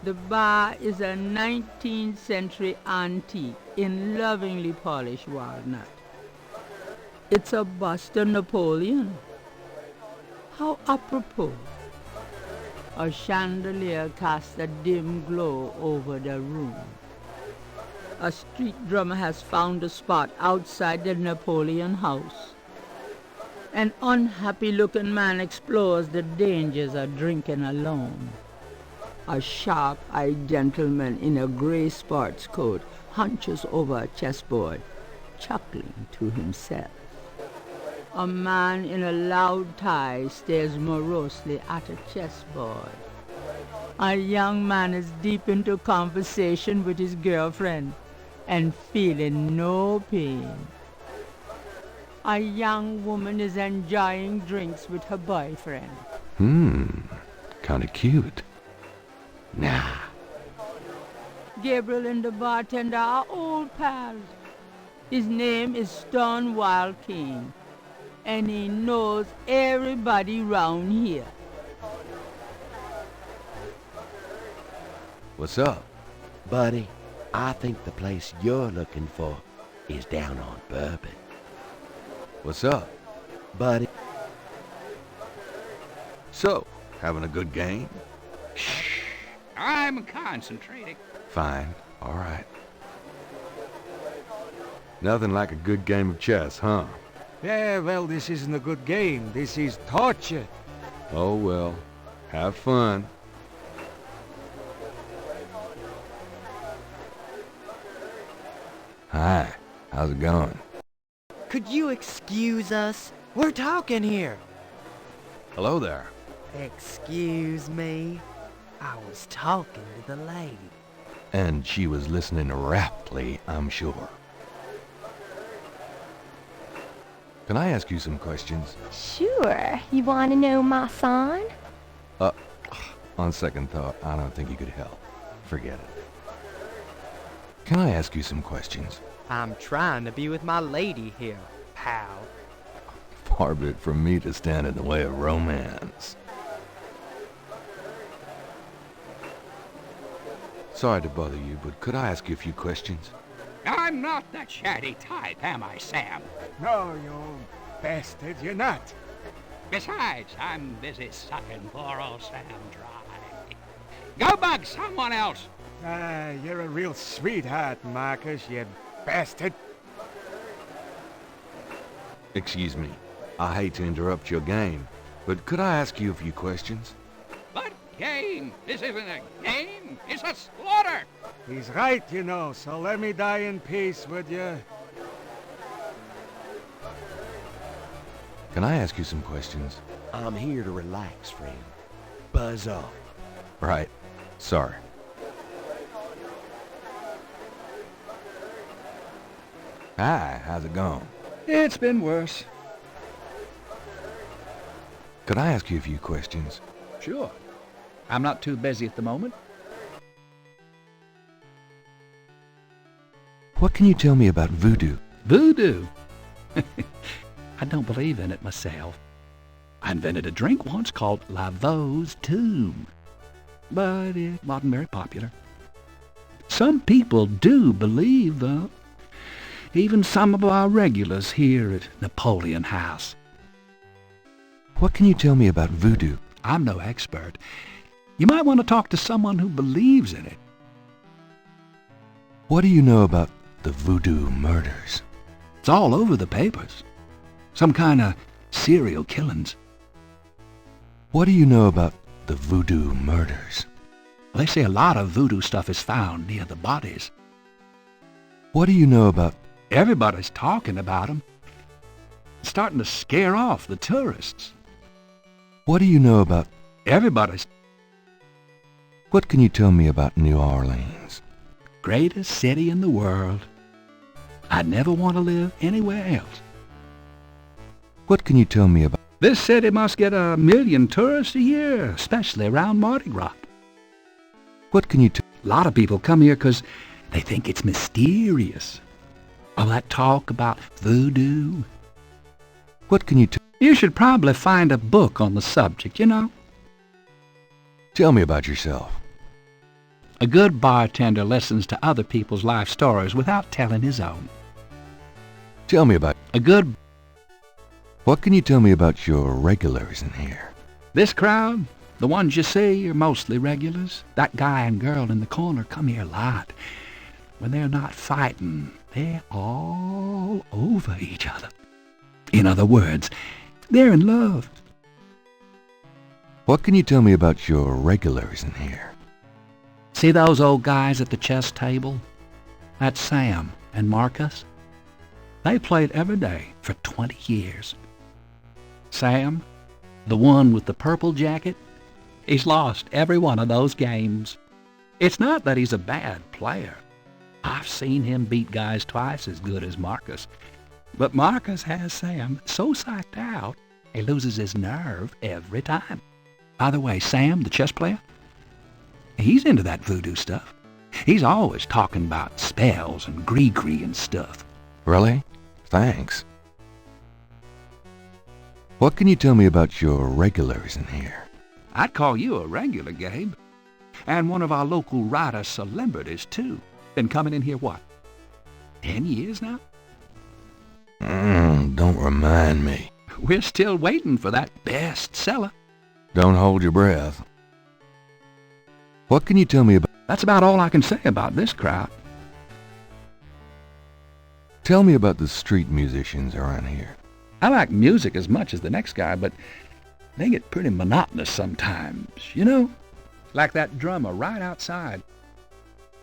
The bar is a 19th century antique in lovingly polished walnut. It's a bust of Napoleon. How apropos. A chandelier casts a dim glow over the room. A street drummer has found a spot outside the Napoleon house. An unhappy-looking man explores the dangers of drinking alone. A sharp-eyed gentleman in a gray sports coat hunches over a chessboard, chuckling to himself. A man in a loud tie stares morosely at a chessboard. A young man is deep into conversation with his girlfriend and feeling no pain. A young woman is enjoying drinks with her boyfriend. Kinda cute. Nah. Gabriel and the bartender are old pals. His name is Stonewall King, and he knows everybody round here. What's up? Buddy, I think the place you're looking for is down on Bourbon. What's up? Buddy, So, having a good game? Shh. I'm concentrating. Fine. All right. Nothing like a good game of chess, huh? Yeah, well, this isn't a good game. This is torture. Oh, well. Have fun. Hi. How's it going? Could you excuse us? We're talking here. Hello there. Excuse me? I was talking to the lady. And she was listening raptly, I'm sure. Can I ask you some questions? Sure. You want to know my son? On second thought, I don't think you could help. Forget it. Can I ask you some questions? I'm trying to be with my lady here, pal. Far be it from me to stand in the way of romance. Sorry to bother you, but could I ask you a few questions? I'm not the chatty type, am I, Sam? No, you old bastard, you're not. Besides, I'm busy sucking poor old Sam dry. Go bug someone else. Ah, you're a real sweetheart, Marcus, you bastard. Excuse me. I hate to interrupt your game, but could I ask you a few questions? What game? This isn't a game. It's a slaughter. He's right, you know, so let me die in peace, would you? Can I ask you some questions? I'm here to relax, friend. Buzz off. Right. Sorry. Hi, how's it going? It's been worse. Could I ask you a few questions? Sure. I'm not too busy at the moment. What can you tell me about voodoo? Voodoo? I don't believe in it myself. I invented a drink once called Laveau's Tomb, but it wasn't very popular. Some people do believe, though. Even some of our regulars here at Napoleon House. What can you tell me about voodoo? I'm no expert. You might want to talk to someone who believes in it. What do you know about the voodoo murders? It's all over the papers. Some kind of serial killings. What do you know about the voodoo murders? They say a lot of voodoo stuff is found near the bodies. What do you know about... Everybody's talking about them. It's starting to scare off the tourists. What do you know about... Everybody's... What can you tell me about New Orleans? Greatest city in the world. I'd never want to live anywhere else. What can you tell me about... This city must get 1 million tourists a year, especially around Mardi Gras. What can you tell... A lot of people come here 'cause they think it's mysterious. All that talk about voodoo. What can you tell... You should probably find a book on the subject, you know. Tell me about yourself. A good bartender listens to other people's life stories without telling his own. Tell me about... A good... What can you tell me about your regulars in here? This crowd, the ones you see, are mostly regulars. That guy and girl in the corner come here a lot. When they're not fighting, they're all over each other. In other words, they're in love. What can you tell me about your regulars in here? See those old guys at the chess table? That's Sam and Marcus. They played every day for 20 years. Sam, the one with the purple jacket, he's lost every one of those games. It's not that he's a bad player. I've seen him beat guys twice as good as Marcus. But Marcus has Sam so psyched out, he loses his nerve every time. By the way, Sam, the chess player, he's into that voodoo stuff. He's always talking about spells and gree-gree and stuff. Really? Thanks. What can you tell me about your regulars in here? I'd call you a regular, Gabe. And one of our local writer celebrities, too. Been coming in here, what, 10 years now? Don't remind me. We're still waiting for that bestseller. Don't hold your breath. What can you tell me about... That's about all I can say about this crowd. Tell me about the street musicians around here. I like music as much as the next guy, but they get pretty monotonous sometimes, you know? Like that drummer right outside.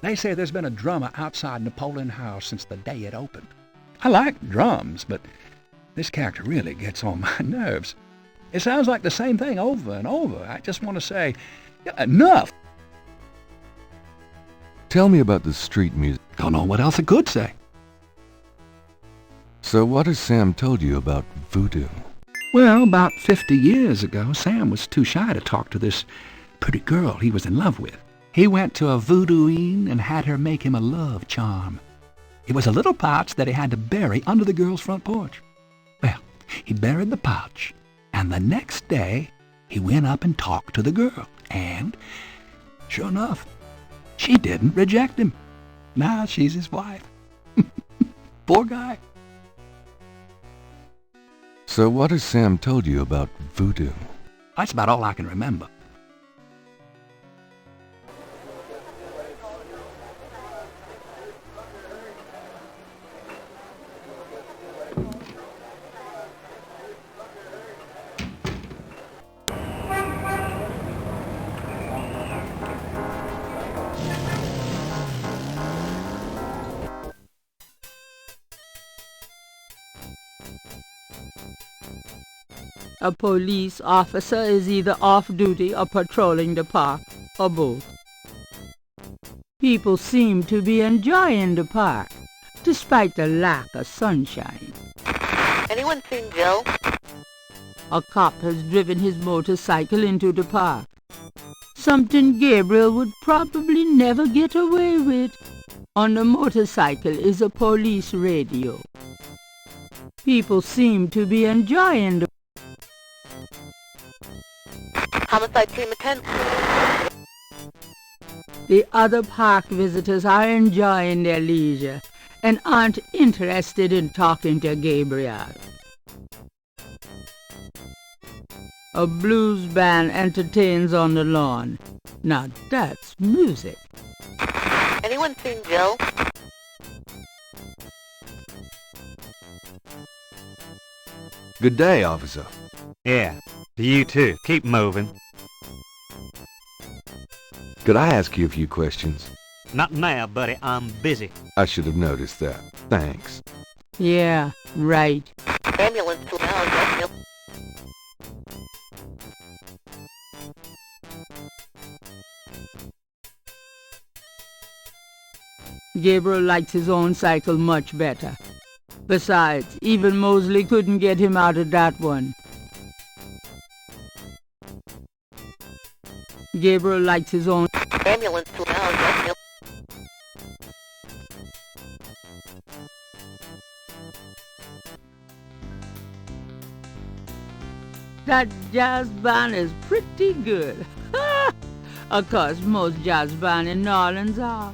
They say there's been a drummer outside Napoleon House since the day it opened. I like drums, but this character really gets on my nerves. It sounds like the same thing over and over. I just want to say, enough! Tell me about the street music. Don't know what else I could say. So what has Sam told you about voodoo? Well, about 50 years ago, Sam was too shy to talk to this pretty girl he was in love with. He went to a voodooine and had her make him a love charm. It was a little pouch that he had to bury under the girl's front porch. Well, he buried the pouch, and the next day he went up and talked to the girl, and sure enough, she didn't reject him. Now she's his wife. Poor guy. So what has Sam told you about voodoo? That's about all I can remember. A police officer is either off-duty or patrolling the park, or both. People seem to be enjoying the park, despite the lack of sunshine. Anyone seen Jill? A cop has driven his motorcycle into the park. Something Gabriel would probably never get away with. On the motorcycle is a police radio. People seem to be enjoying the Homicide team attend. The other park visitors are enjoying their leisure and aren't interested in talking to Gabriel. A blues band entertains on the lawn. Now that's music. Anyone seen Jill? Good day, officer. Yeah, you too. Keep moving. Could I ask you a few questions? Not now, buddy. I'm busy. I should have noticed that. Thanks. Yeah, right. Ambulance to now, Gabriel likes his own cycle much better. Besides, even Mosley couldn't get him out of that one. Gabriel likes his own ambulance to now, That jazz band is pretty good. Of course, most jazz bands in New Orleans are.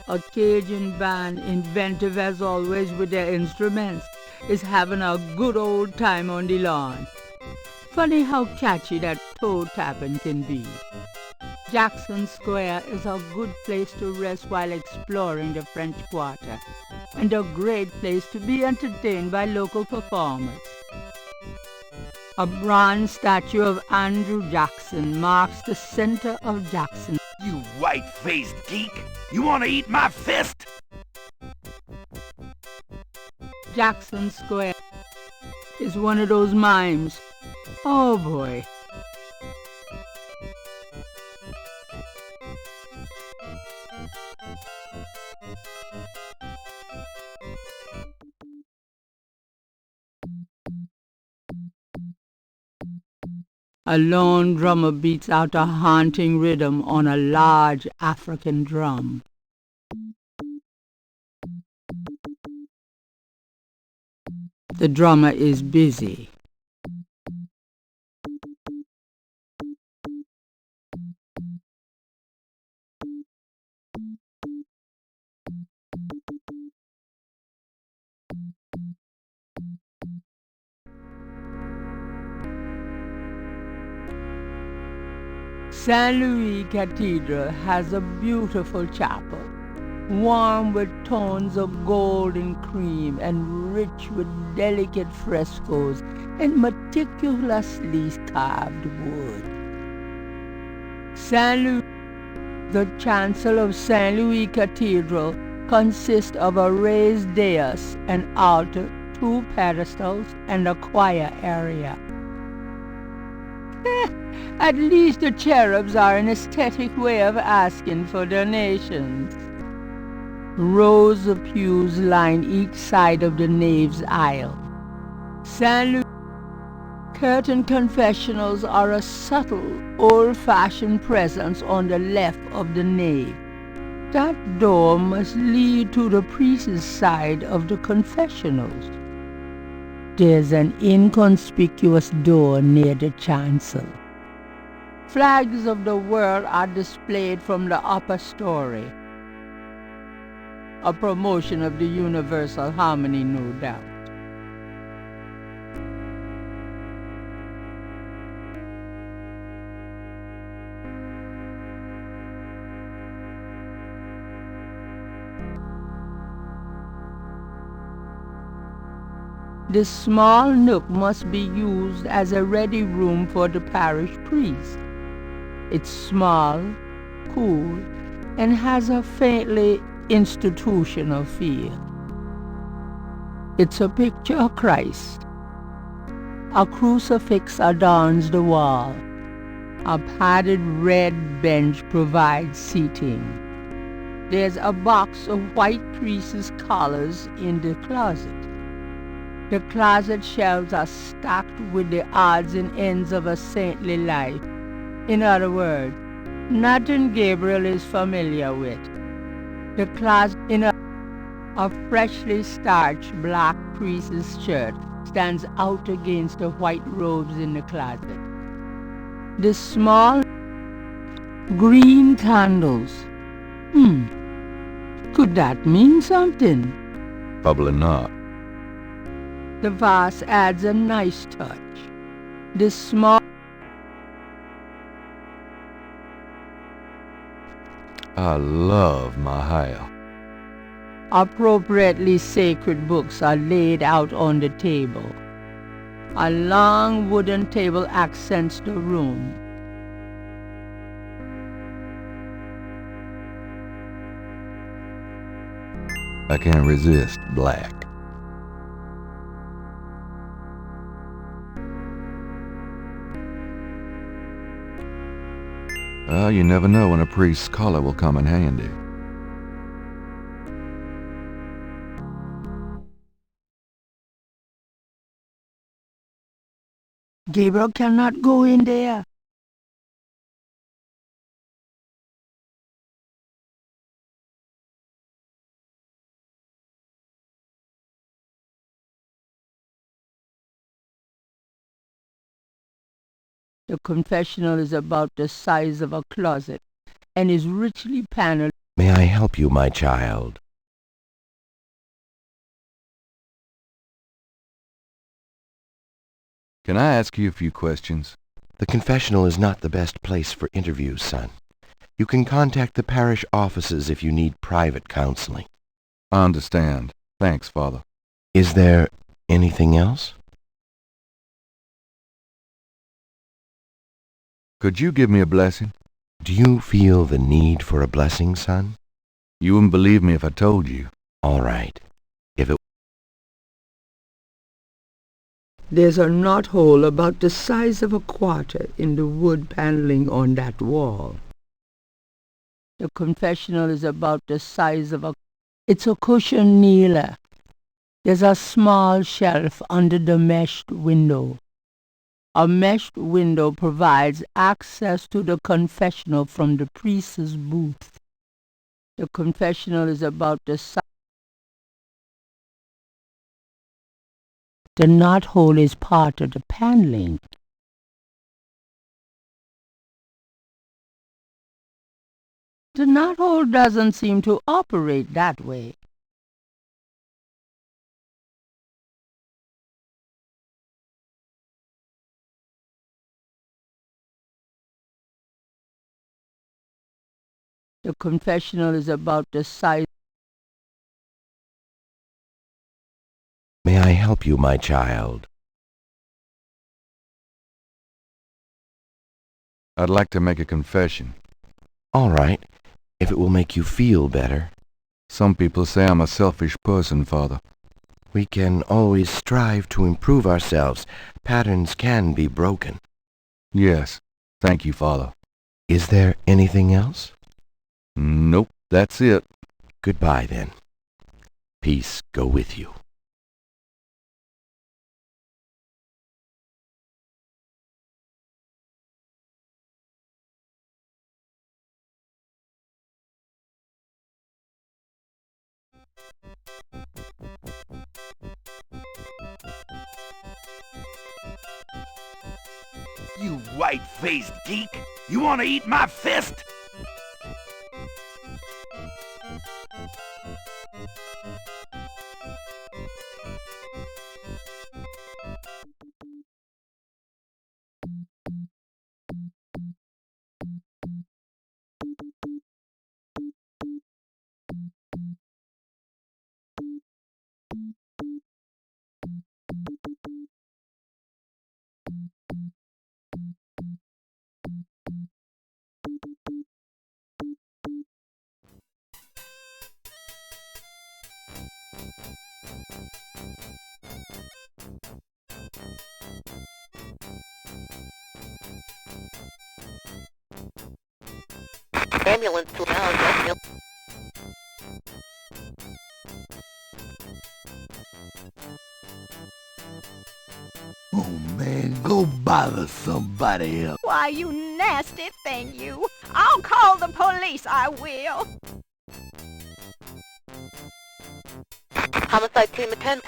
A Cajun band, inventive as always with their instruments, is having a good old time on the lawn. Funny how catchy that toe tapping can be. Jackson Square is a good place to rest while exploring the French Quarter, and a great place to be entertained by local performers. A bronze statue of Andrew Jackson marks the center of Jackson. You white-faced geek! You want to eat my fist? Jackson Square is one of those mimes. Oh boy. A lone drummer beats out a haunting rhythm on a large African drum. The drummer is busy. St. Louis Cathedral has a beautiful chapel, warm with tones of gold and cream and rich with delicate frescoes and meticulously carved wood. St. Louis, the chancel of St. Louis Cathedral consists of a raised dais, an altar, 2 pedestals, and a choir area. At least the cherubs are an aesthetic way of asking for donations. Rows of pews line each side of the nave's aisle. St. Louis curtain confessionals are a subtle, old-fashioned presence on the left of the nave. That door must lead to the priest's side of the confessionals. There's an inconspicuous door near the chancel. Flags of the world are displayed from the upper story. A promotion of the universal harmony, no doubt. This small nook must be used as a ready room for the parish priest. It's small, cool, and has a faintly institutional feel. It's a picture of Christ. A crucifix adorns the wall. A padded red bench provides seating. There's a box of white priest's collars in the closet. The closet shelves are stacked with the odds and ends of a saintly life. In other words, nothing Gabriel is familiar with. The closet in a freshly starched black priest's shirt stands out against the white robes in the closet. The small green candles. Could that mean something? Probably not. The vase adds a nice touch. The small... I love my house. Appropriately sacred books are laid out on the table. A long wooden table accents the room. I can't resist black. Well, you never know when a priest's collar will come in handy. Gabriel cannot go in there. The confessional is about the size of a closet and is richly paneled. May I help you, my child? Can I ask you a few questions? The confessional is not the best place for interviews, son. You can contact the parish offices if you need private counseling. I understand. Thanks, Father. Is there anything else? Could you give me a blessing? Do you feel the need for a blessing, son? You wouldn't believe me if I told you. All right. If it... There's a knothole about the size of a quarter in the wood paneling on that wall. The confessional is about the size of a... It's a cushion kneeler. There's a small shelf under the meshed window. A meshed window provides access to the confessional from the priest's booth. The confessional is about the size. The knothole is part of the paneling. The knothole doesn't seem to operate that way. The confessional is about the size. May I help you, my child? I'd like to make a confession. All right, if it will make you feel better. Some people say I'm a selfish person, Father. We can always strive to improve ourselves. Patterns can be broken. Yes, thank you, Father. Is there anything else? Nope, that's it. Goodbye, then. Peace go with you. You white-faced geek! You want to eat my fist? Ambulance to town. Oh man, go bother somebody else. Why, you nasty thing, you. I'll call the police, I will. Homicide team attend.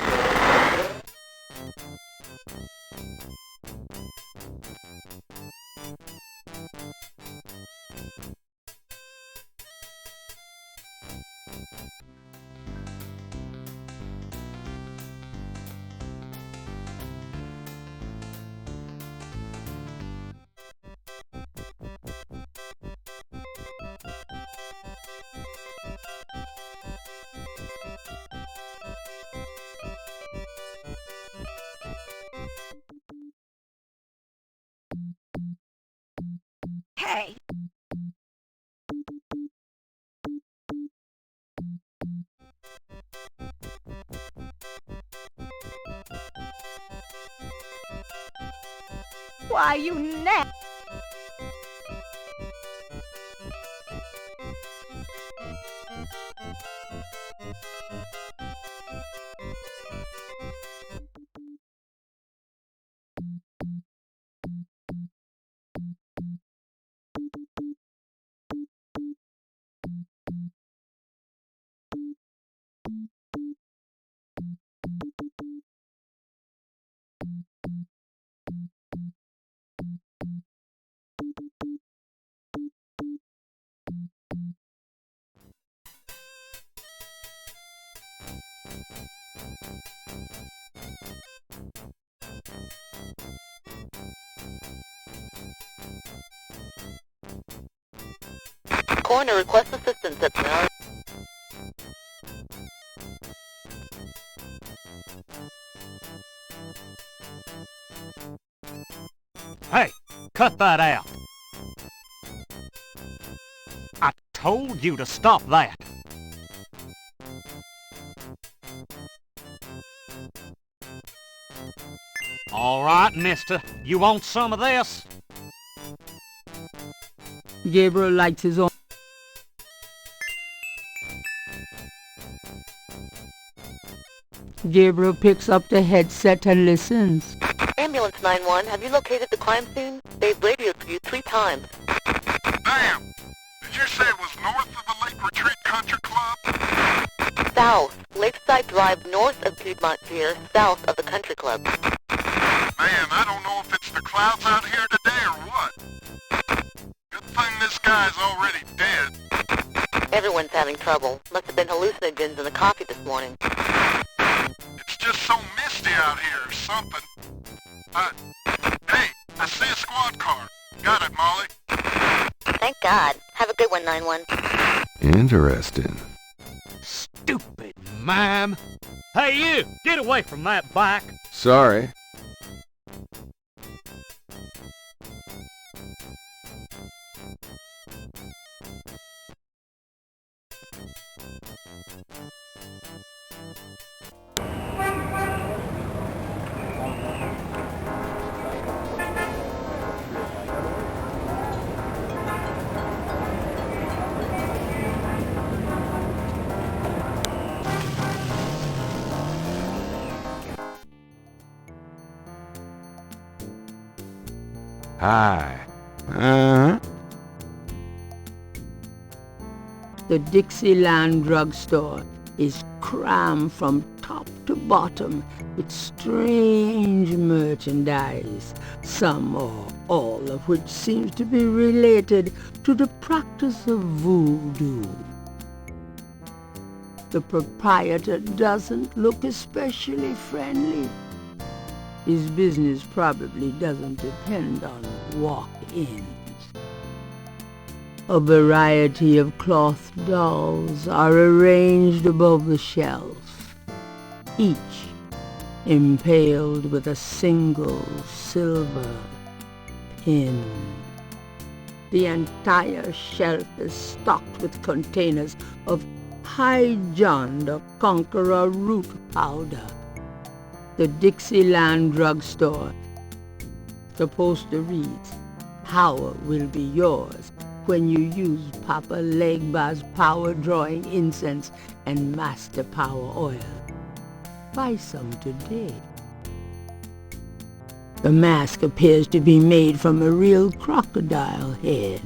Hey. Why, you nasty. Coroner requests assistance at now. Hey, cut that out. I told you to stop that. All right, mister. You want some of this? Gabriel lights his own. Gabriel picks up the headset and listens. Ambulance 911, have you located the crime scene? They've radioed for you 3 times. Damn! Did you say it was north of the Lake Retreat Country Club? South. Lakeside Drive north of Piedmont Pier, south of the country club. Man, I don't know if it's the clouds out here today or what. Good thing this guy's already dead. Everyone's having trouble. Must have been hallucinogens in the coffee this morning. It's just so misty out here or something. Hey, I see a squad car. Got it, Molly. Thank God. Have a good one, 911. Interesting. Stupid mime. Hey, you! Get away from that bike. Sorry. Hi. Uh-huh. The Dixieland drugstore is crammed from top to bottom with strange merchandise, some or all of which seems to be related to the practice of voodoo. The proprietor doesn't look especially friendly. His business probably doesn't depend on walk-ins. A variety of cloth dolls are arranged above the shelf, each impaled with a single silver pin. The entire shelf is stocked with containers of High John the Conqueror root powder. The Dixieland drugstore. The poster reads, "Power will be yours when you use Papa Legba's power drawing incense and Master Power oil. Buy some today." The mask appears to be made from a real crocodile head.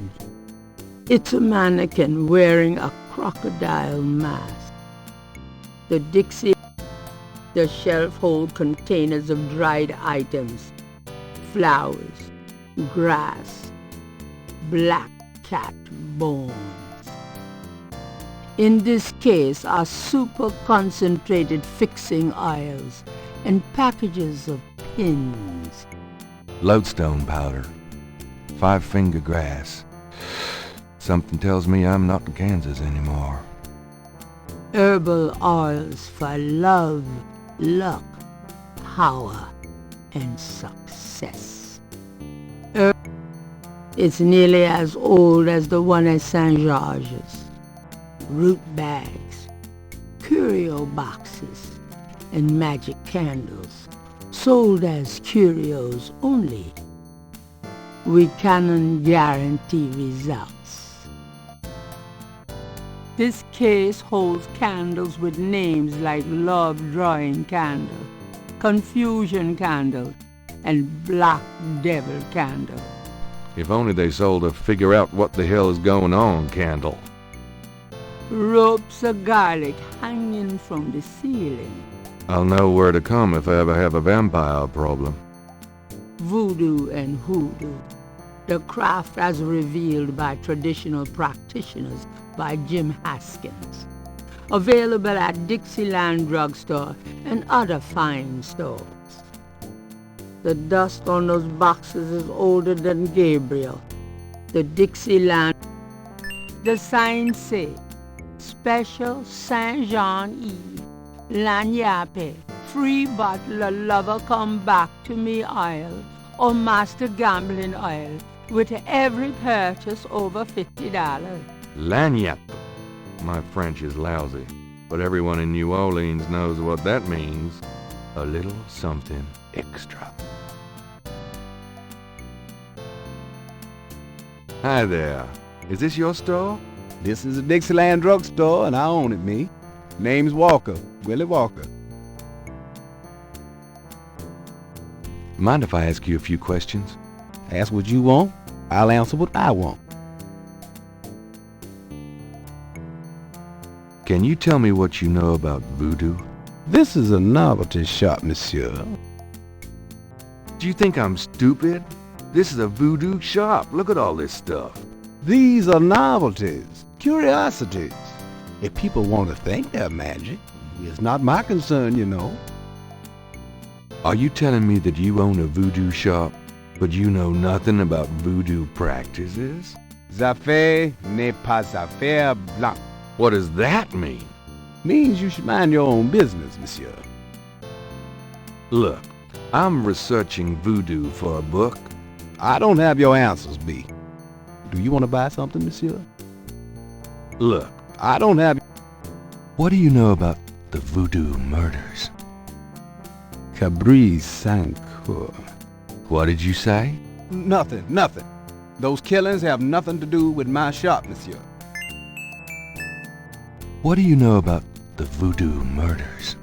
It's a mannequin wearing a crocodile mask. The shelf holds containers of dried items, flowers, grass, black cat bones. In this case are super concentrated fixing oils and packages of pins. Lodestone powder. 5-finger grass. Something tells me I'm not in Kansas anymore. Herbal oils for love, luck, power, and success. It's nearly as old as the one at St. George's. Root bags, curio boxes, and magic candles, sold as curios only. We cannot guarantee results. This case holds candles with names like Love Drawing Candle, Confusion Candle, and Black Devil Candle. If only they sold a figure out what the hell is going on candle. Ropes of garlic hanging from the ceiling. I'll know where to come if I ever have a vampire problem. Voodoo and hoodoo. The craft as revealed by traditional practitioners by Jim Haskins. Available at Dixieland Drugstore and other fine stores. The dust on those boxes is older than Gabriel. The Dixieland. The signs say, Special Saint Jean Eve, Lagnappe, free bottle of lover come back to me oil, or master gambling oil, with every purchase over $50. Lagniappe. My French is lousy, but everyone in New Orleans knows what that means. A little something extra. Hi there. Is this your store? This is a Dixieland drugstore, and I own it, me. Name's Walker, Willie Walker. Mind if I ask you a few questions? Ask what you want. I'll answer what I want. Can you tell me what you know about voodoo? This is a novelty shop, monsieur. Do you think I'm stupid? This is a voodoo shop. Look at all this stuff. These are novelties, curiosities. If people want to think they're magic, it's not my concern, you know. Are you telling me that you own a voodoo shop, but you know nothing about voodoo practices? Affaire n'est pas affaire blanche. What does that mean? Means you should mind your own business, monsieur. Look, I'm researching voodoo for a book. I don't have your answers, B. Do you want to buy something, monsieur? Look, I don't have... What do you know about the voodoo murders? Cabri Sancour. What did you say? Nothing. Those killings have nothing to do with my shop, monsieur. What do you know about the voodoo murders?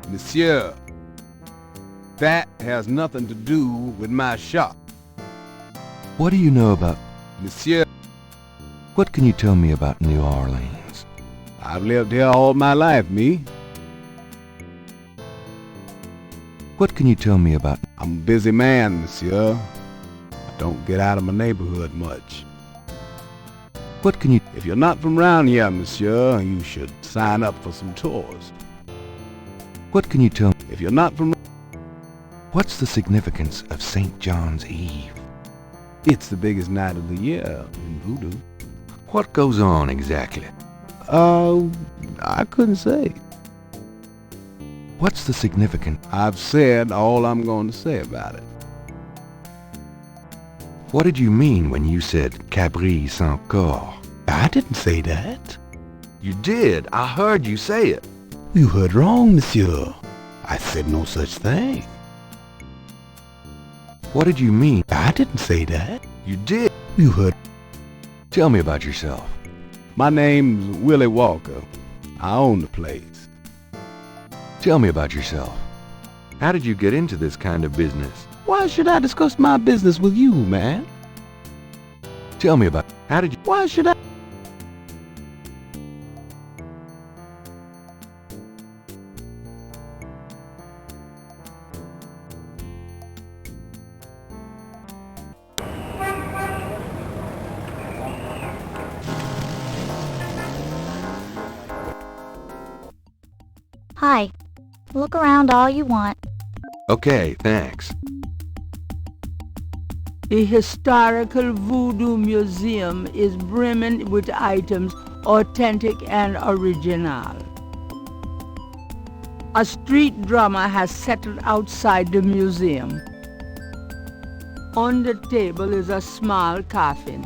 Monsieur, that has nothing to do with my shop. What do you know about... Monsieur, what can you tell me about New Orleans? I've lived here all my life, me. What can you tell me about... I'm a busy man, monsieur. I don't get out of my neighborhood much. What can you... If you're not from around here, monsieur, you should sign up for some tours. What can you tell me... If you're not from... What's the significance of St. John's Eve? It's the biggest night of the year in voodoo. What goes on exactly? I couldn't say. What's the significance? I've said all I'm going to say about it. What did you mean when you said Cabri Sancour? I didn't say that. You did. I heard you say it. You heard wrong, monsieur. I said no such thing. What did you mean? I didn't say that. You did. You heard. Tell me about yourself. My name's Willie Walker. I own the place. Tell me about yourself. How did you get into this kind of business? Why should I discuss my business with you, man? Tell me about... How did you... Why should I... Hi. Look around all you want. Okay, thanks. The Historical Voodoo Museum is brimming with items authentic and original. A street drummer has settled outside the museum. On the table is a small coffin,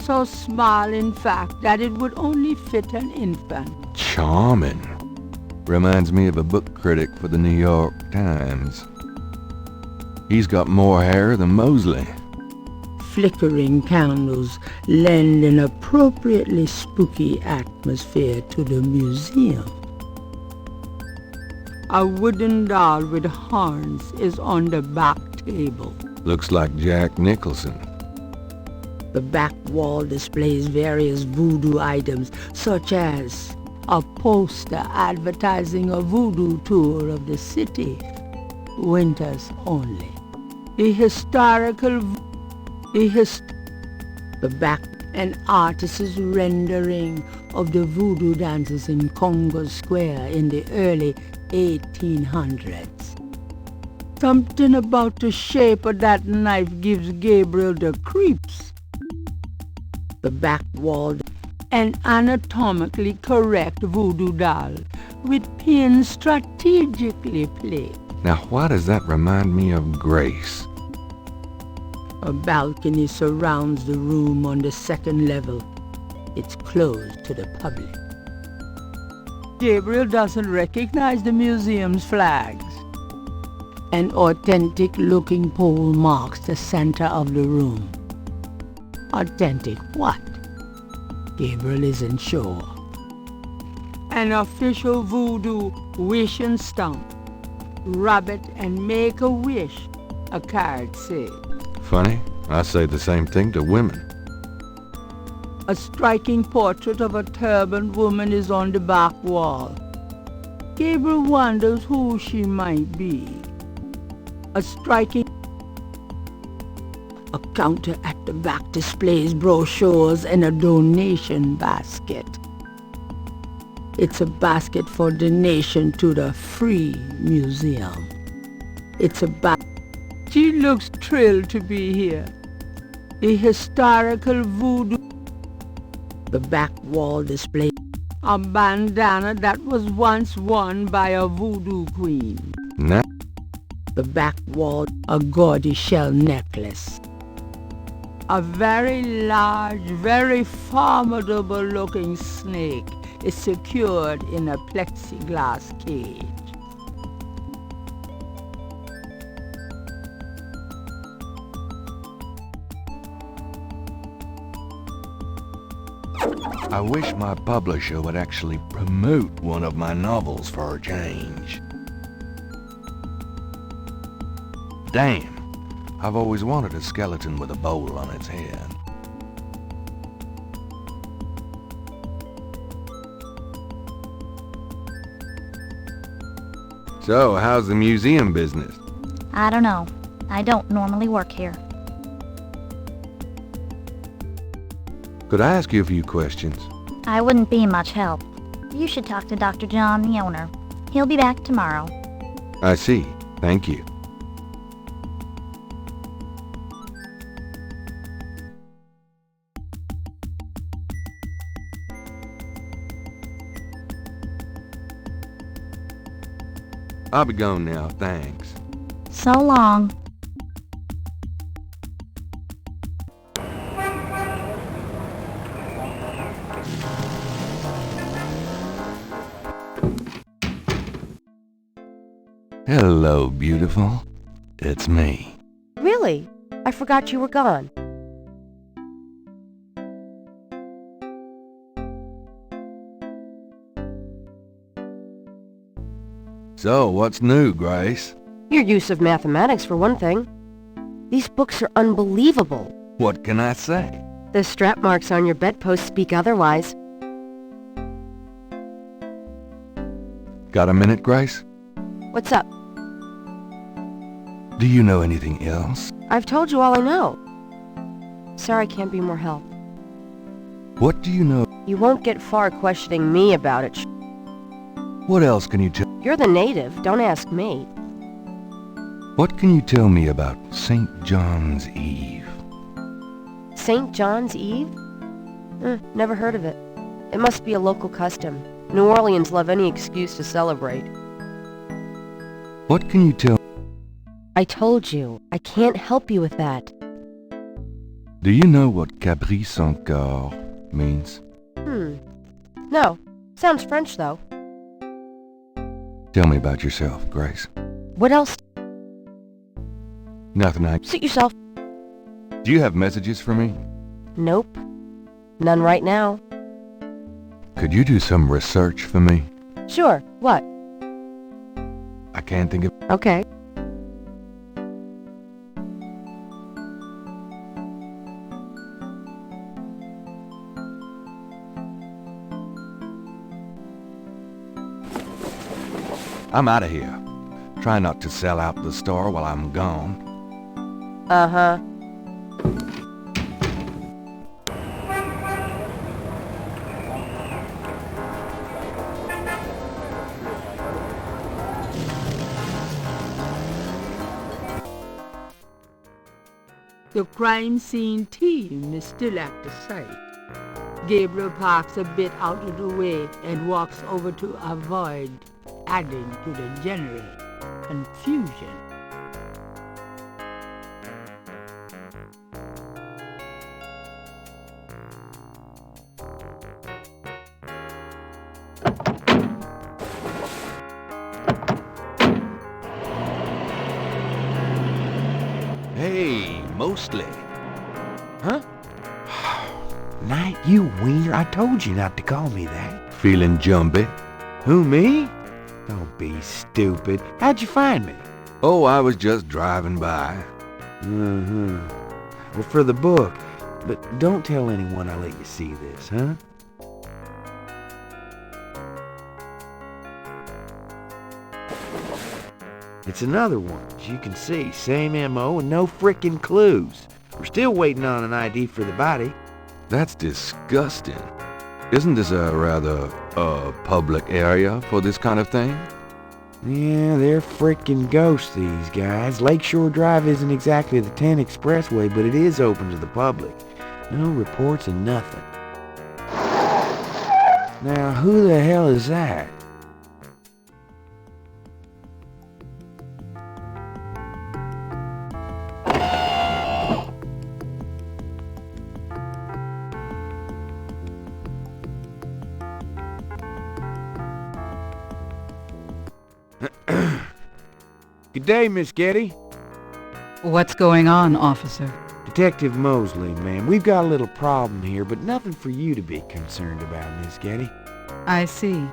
so small in fact that it would only fit an infant. Charming. Reminds me of a book critic for the New York Times. He's got more hair than Mosley. Flickering candles lend an appropriately spooky atmosphere to the museum. A wooden doll with horns is on the back table. Looks like Jack Nicholson. The back wall displays various voodoo items, such as a poster advertising a voodoo tour of the city, winters only. The back, an artist's rendering of the voodoo dances in Congo Square in the early 1800s. Something about the shape of that knife gives Gabriel the creeps. The back wall, an anatomically correct voodoo doll with pins strategically placed. Now why does that remind me of Grace? A balcony surrounds the room on the second level. It's closed to the public. Gabriel doesn't recognize the museum's flags. An authentic-looking pole marks the center of the room. Authentic what? Gabriel isn't sure. An official voodoo wish and stump. Rub it and make a wish a card said. Funny, I say the same thing to women. A striking portrait of a turbaned woman is on the back wall. Gabriel wonders who she might be. A striking... A counter at the back displays brochures and a donation basket. It's a basket for donation to the Free Museum. It's a She looks thrilled to be here. The historical voodoo... The back wall display a bandana that was once worn by a voodoo queen. Nah. The back wall, a gaudy shell necklace. A very large, very formidable looking snake is secured in a plexiglass cage. I wish my publisher would actually promote one of my novels for a change. Damn, I've always wanted a skeleton with a bowl on its head. So, how's the museum business? I don't know. I don't normally work here. Could I ask you a few questions? I wouldn't be much help. You should talk to Dr. John, the owner. He'll be back tomorrow. I see. Thank you. I'll be gone now, thanks. So long. Hello, beautiful. It's me. Really? I forgot you were gone. So, what's new, Grace? Your use of mathematics, for one thing. These books are unbelievable. What can I say? The strap marks on your bedpost speak otherwise. Got a minute, Grace? What's up? Do you know anything else? I've told you all I know. Sorry I can't be more help. What do you know? You won't get far questioning me about it. What else can you tell? You're the native, don't ask me. What can you tell me about St. John's Eve? St. John's Eve? Never heard of it. It must be a local custom. New Orleans love any excuse to celebrate. What can you tell? I told you, I can't help you with that. Do you know what caprice encore means? No. Sounds French, though. Tell me about yourself, Grace. What else? Nothing. Suit yourself. Do you have messages for me? Nope. None right now. Could you do some research for me? Sure. What? I can't think of... Okay. I'm out of here. Try not to sell out the store while I'm gone. Uh-huh. The crime scene team is still at the site. Gabriel parks a bit out of the way and walks over to avoid adding to the general confusion. Hey, mostly. Huh? Knight, you wiener, I told you not to call me that. Feeling jumpy? Who, me? Don't be stupid. How'd you find me? Oh, I was just driving by. Well, for the book. But don't tell anyone I let you see this, huh? It's another one, as you can see. Same M.O. and no frickin' clues. We're still waiting on an ID for the body. That's disgusting. Isn't this a rather, public area for this kind of thing? Yeah, they're frickin' ghosts, these guys. Lakeshore Drive isn't exactly the 10 expressway, but it is open to the public. No reports and nothing. Now, who the hell is that? Good day, Miss Getty. What's going on, officer? Detective Mosley, ma'am. We've got a little problem here, but nothing for you to be concerned about, Miss Getty. I see.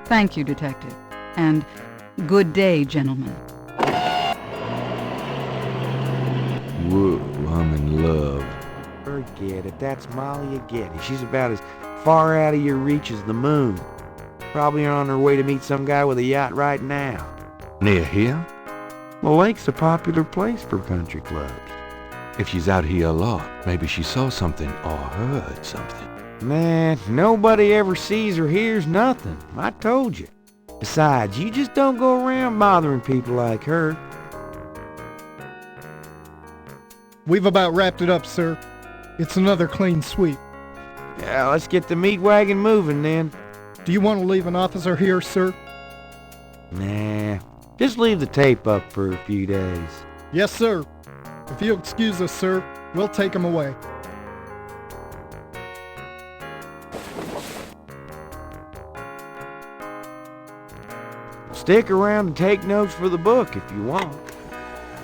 Thank you, detective. And good day, gentlemen. Whoa, I'm in love. Forget it. That's Malia Getty. She's about as far out of your reach as the moon. Probably on her way to meet some guy with a yacht right now. Near here? The lake's a popular place for country clubs. If she's out here a lot, maybe she saw something or heard something. Man, nobody ever sees or hears nothing. I told you. Besides, you just don't go around bothering people like her. We've about wrapped it up, sir. It's another clean sweep. Yeah, let's get the meat wagon moving then. Do you want to leave an officer here, sir? Nah, just leave the tape up for a few days. Yes, sir. If you'll excuse us, sir, we'll take him away. Stick around and take notes for the book if you want.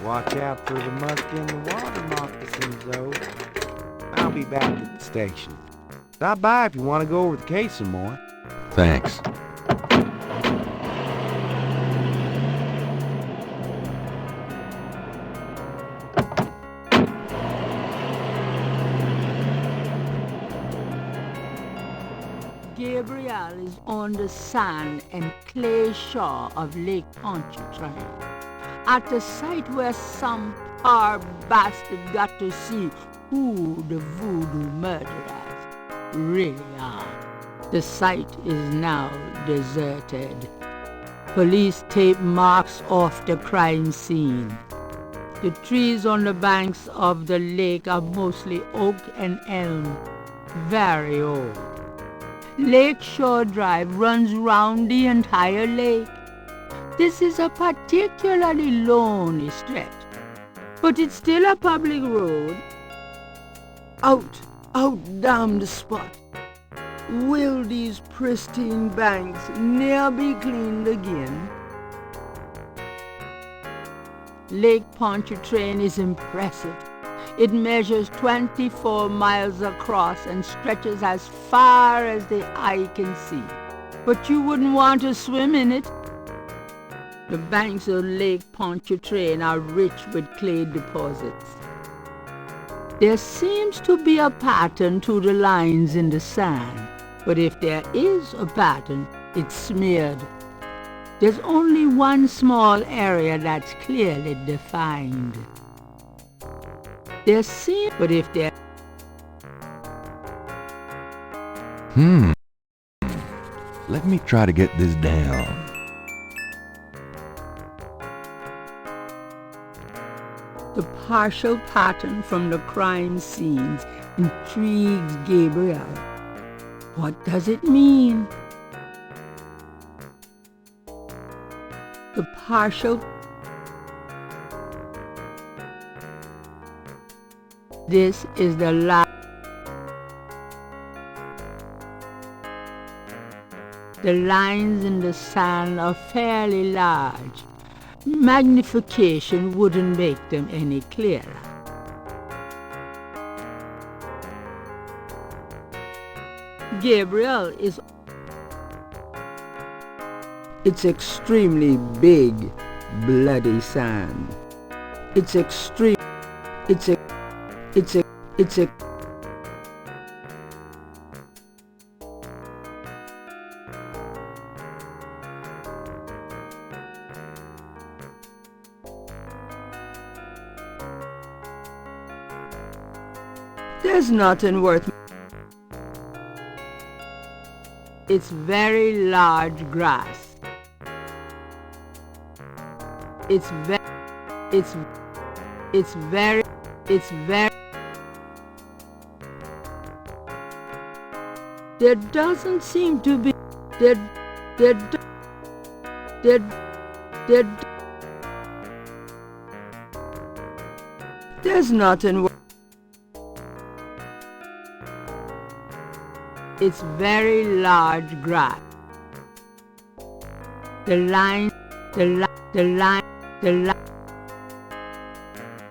Watch out for the musk in the water moccasins, though. I'll be back at the station. Stop by if you want to go over the case some more. Thanks. Gabriel is on the sand and clay shore of Lake Pontchartrain, at the site where some poor bastard got to see who the voodoo murderers really are. The site is now deserted. Police tape marks off the crime scene. The trees on the banks of the lake are mostly oak and elm, very old. Lakeshore Drive runs round the entire lake. This is a particularly lonely stretch, but it's still a public road. Out damn the spot. Will these pristine banks ne'er be cleaned again? Lake Pontchartrain is impressive. It measures 24 miles across and stretches as far as the eye can see. But you wouldn't want to swim in it. The banks of Lake Pontchartrain are rich with clay deposits. There seems to be a pattern to the lines in the sand, but if there is a pattern, it's smeared. There's only one small area that's clearly defined. But if there... Let me try to get this down. The partial pattern from the crime scenes intrigues Gabriel. What does it mean? The partial... This is the last. The lines in the sand are fairly large. Magnification wouldn't make them any clearer. Gabriel is... It's extremely big. bloody sand. It's extreme. It's a There's nothing worth. It's very large grass. It's very. There doesn't seem to be. There's nothing. It's very large grass. The line.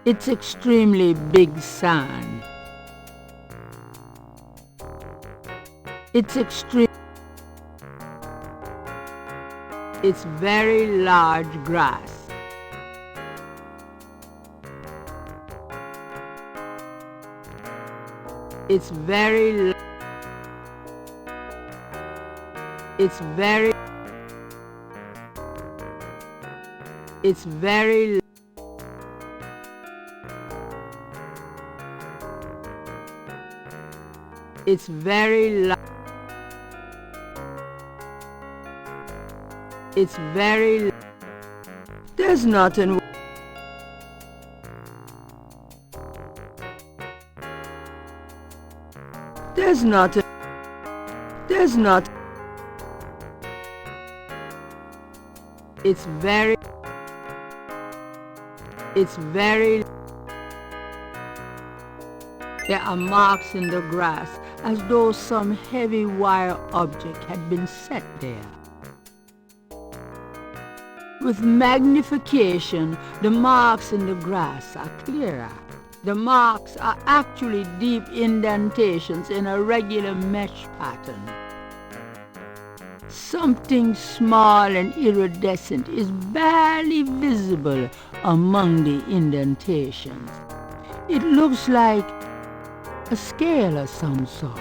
It's extremely big sand. It's very large grass. It's very there's nothing. There's nothing. It's very. There are marks in the grass as though some heavy wire object had been set there. With magnification, the marks in the grass are clearer. The marks are actually deep indentations in a regular mesh pattern. Something small and iridescent is barely visible among the indentations. It looks like a scale of some sort.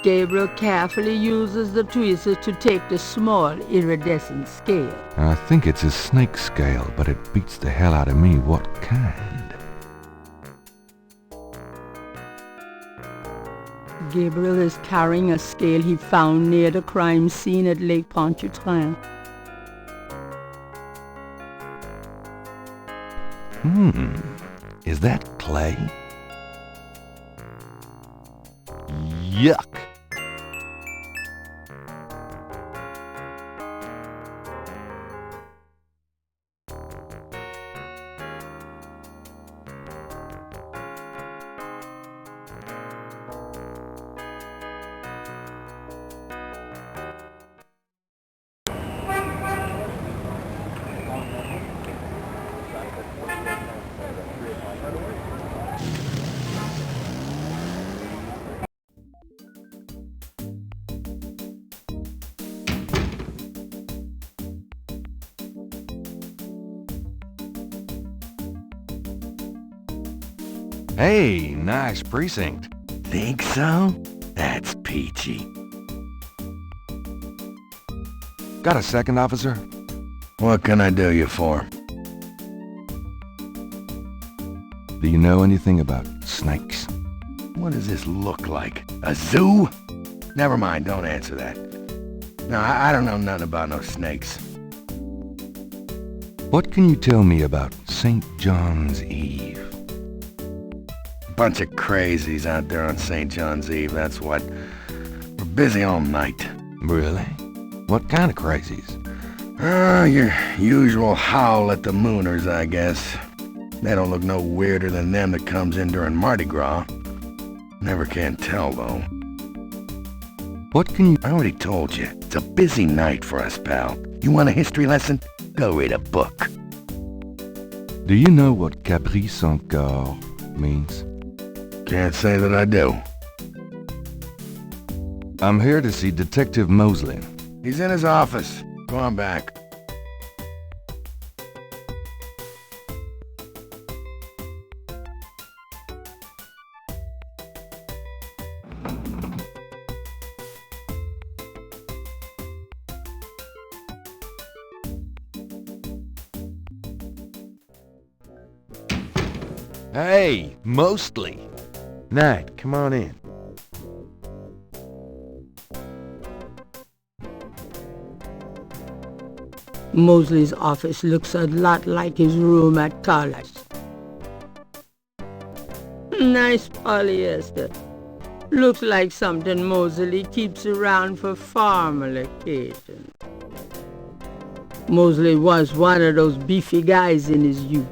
Gabriel carefully uses the tweezers to take the small iridescent scale. I think it's a snake scale, but it beats the hell out of me what kind. Gabriel is carrying a scale he found near the crime scene at Lake Pontchartrain. Is that clay? Yuck! Hey, nice precinct. Think so? That's peachy. Got a second, officer? What can I do you for? Do you know anything about snakes? What does this look like? A zoo? Never mind, don't answer that. No, I don't know nothing about no snakes. What can you tell me about St. John's Eve? Bunch of crazies out there on St. John's Eve, that's what. We're busy all night. Really? What kind of crazies? Your usual howl at the mooners, I guess. They don't look no weirder than them that comes in during Mardi Gras. Never can tell, though. What can you... I already told you, it's a busy night for us, pal. You want a history lesson? Go read a book. Do you know what caprice encore means? Can't say that I do. I'm here to see Detective Mosley. He's in his office. Go on back. Hey, Mostly. Knight, come on in. Mosley's office looks a lot like his room at college. Nice polyester. Looks like something Mosley keeps around for formal occasions. Mosley was one of those beefy guys in his youth.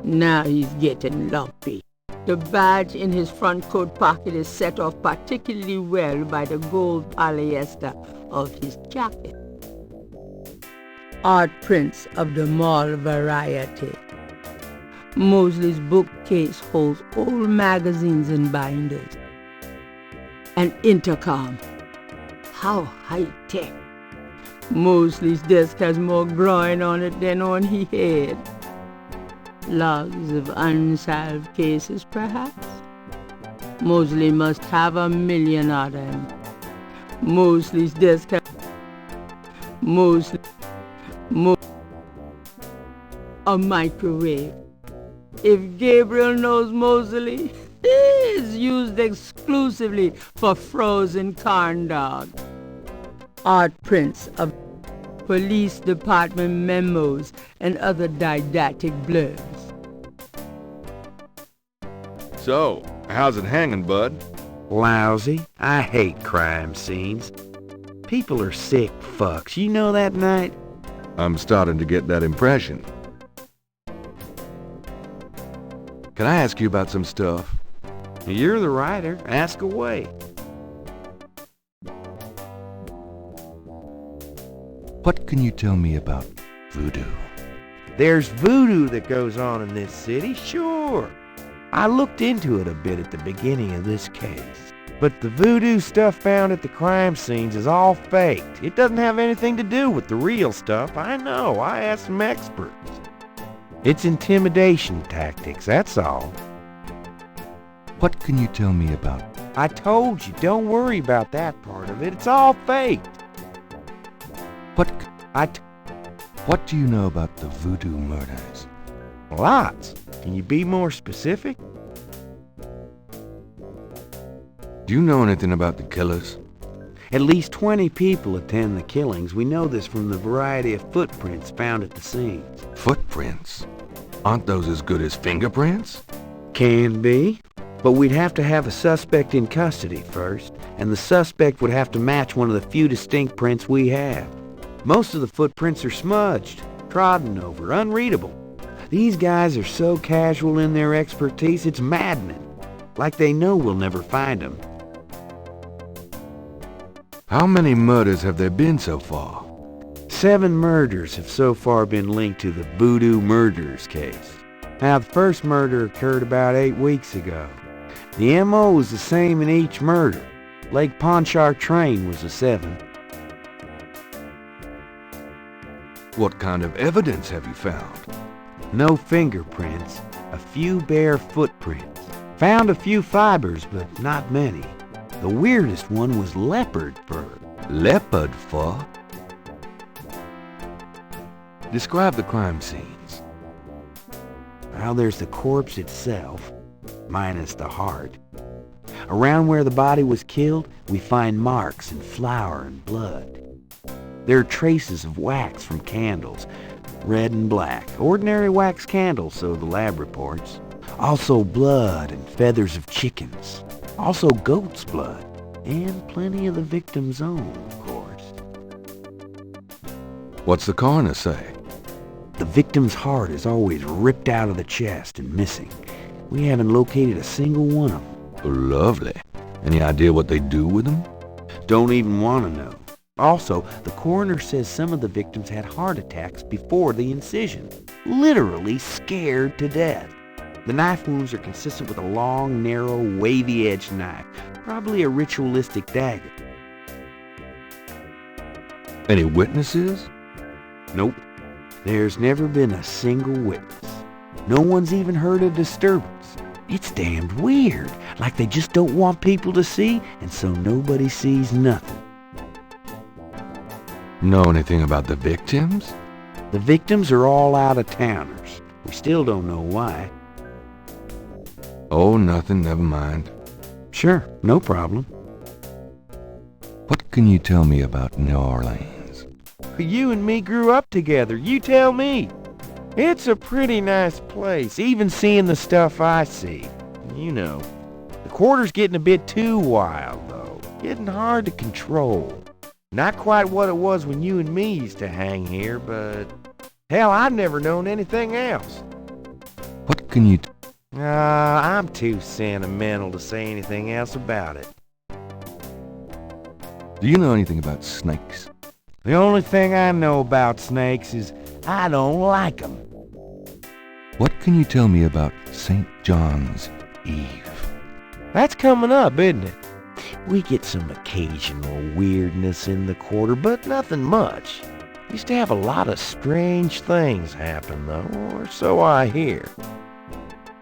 Now he's getting lumpy. The badge in his front coat pocket is set off particularly well by the gold polyester of his jacket. Art prints of the mall variety. Mosley's bookcase holds old magazines and binders. An intercom. How high-tech. Mosley's desk has more groin on it than on his head. Logs of unsolved cases, perhaps? Mosley must have 1 million of them. Mosley's desk has... a microwave. If Gabriel knows Mosley, it's used exclusively for frozen corn dogs. Art prints of police department memos and other didactic blurbs. So, how's it hanging, bud? Lousy. I hate crime scenes. People are sick fucks. You know that, Knight? I'm starting to get that impression. Can I ask you about some stuff? You're the writer. Ask away. What can you tell me about voodoo? There's voodoo that goes on in this city, sure. I looked into it a bit at the beginning of this case. But the voodoo stuff found at the crime scenes is all faked. It doesn't have anything to do with the real stuff. I know. I asked some experts. It's intimidation tactics, that's all. What can you tell me about? I told you, don't worry about that part of it. It's all faked. What do you know about the voodoo murders? Lots. Can you be more specific? Do you know anything about the killers? At least 20 people attend the killings. We know this from the variety of footprints found at the scenes. Footprints? Aren't those as good as fingerprints? Can be. But we'd have to have a suspect in custody first, and the suspect would have to match one of the few distinct prints we have. Most of the footprints are smudged, trodden over, unreadable. These guys are so casual in their expertise, it's maddening. Like they know we'll never find them. How many murders have there been so far? 7 murders have so far been linked to the Voodoo Murders case. Now, the first murder occurred about 8 weeks ago. The M.O. was the same in each murder. Lake Pontchartrain was the 7th. What kind of evidence have you found? No fingerprints, a few bare footprints. Found a few fibers, but not many. The weirdest one was leopard fur. Leopard fur? Describe the crime scenes. Well, there's the corpse itself, minus the heart. Around where the body was killed, we find marks and flour and blood. There are traces of wax from candles, red and black. Ordinary wax candles, so the lab reports. Also blood and feathers of chickens. Also goat's blood. And plenty of the victim's own, of course. What's the coroner say? The victim's heart is always ripped out of the chest and missing. We haven't located a single one of them. Oh, lovely. Any idea what they do with them? Don't even want to know. Also, the coroner says some of the victims had heart attacks before the incision. Literally scared to death. The knife wounds are consistent with a long, narrow, wavy-edged knife. Probably a ritualistic dagger. Any witnesses? Nope. There's never been a single witness. No one's even heard a disturbance. It's damned weird, like they just don't want people to see, and so nobody sees nothing. Know anything about the victims? The victims are all out-of-towners. We still don't know why. Oh, nothing, never mind. Sure, no problem. What can you tell me about New Orleans? You and me grew up together, you tell me. It's a pretty nice place, even seeing the stuff I see. You know, the quarter's getting a bit too wild, though. Getting hard to control. Not quite what it was when you and me used to hang here, but... hell, I've never known anything else. What can you... I'm too sentimental to say anything else about it. Do you know anything about snakes? The only thing I know about snakes is I don't like them. What can you tell me about St. John's Eve? That's coming up, isn't it? We get some occasional weirdness in the quarter, but nothing much. Used to have a lot of strange things happen, though, or so I hear.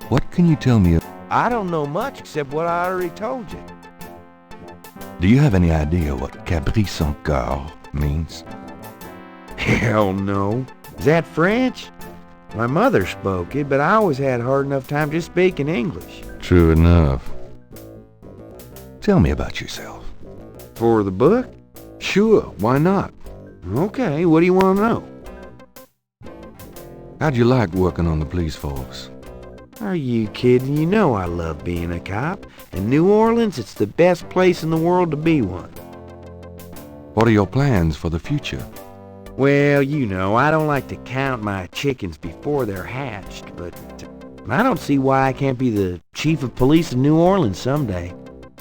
What can you tell me? I don't know much except what I already told you. Do you have any idea what Cabri sans Coeur means? Hell no. Is that French? My mother spoke it, but I always had a hard enough time just speaking English. True enough. Tell me about yourself. For the book? Sure, why not? Okay, what do you want to know? How'd you like working on the police force? Are you kidding? You know I love being a cop. In New Orleans, it's the best place in the world to be one. What are your plans for the future? Well, you know, I don't like to count my chickens before they're hatched, but I don't see why I can't be the chief of police of New Orleans someday.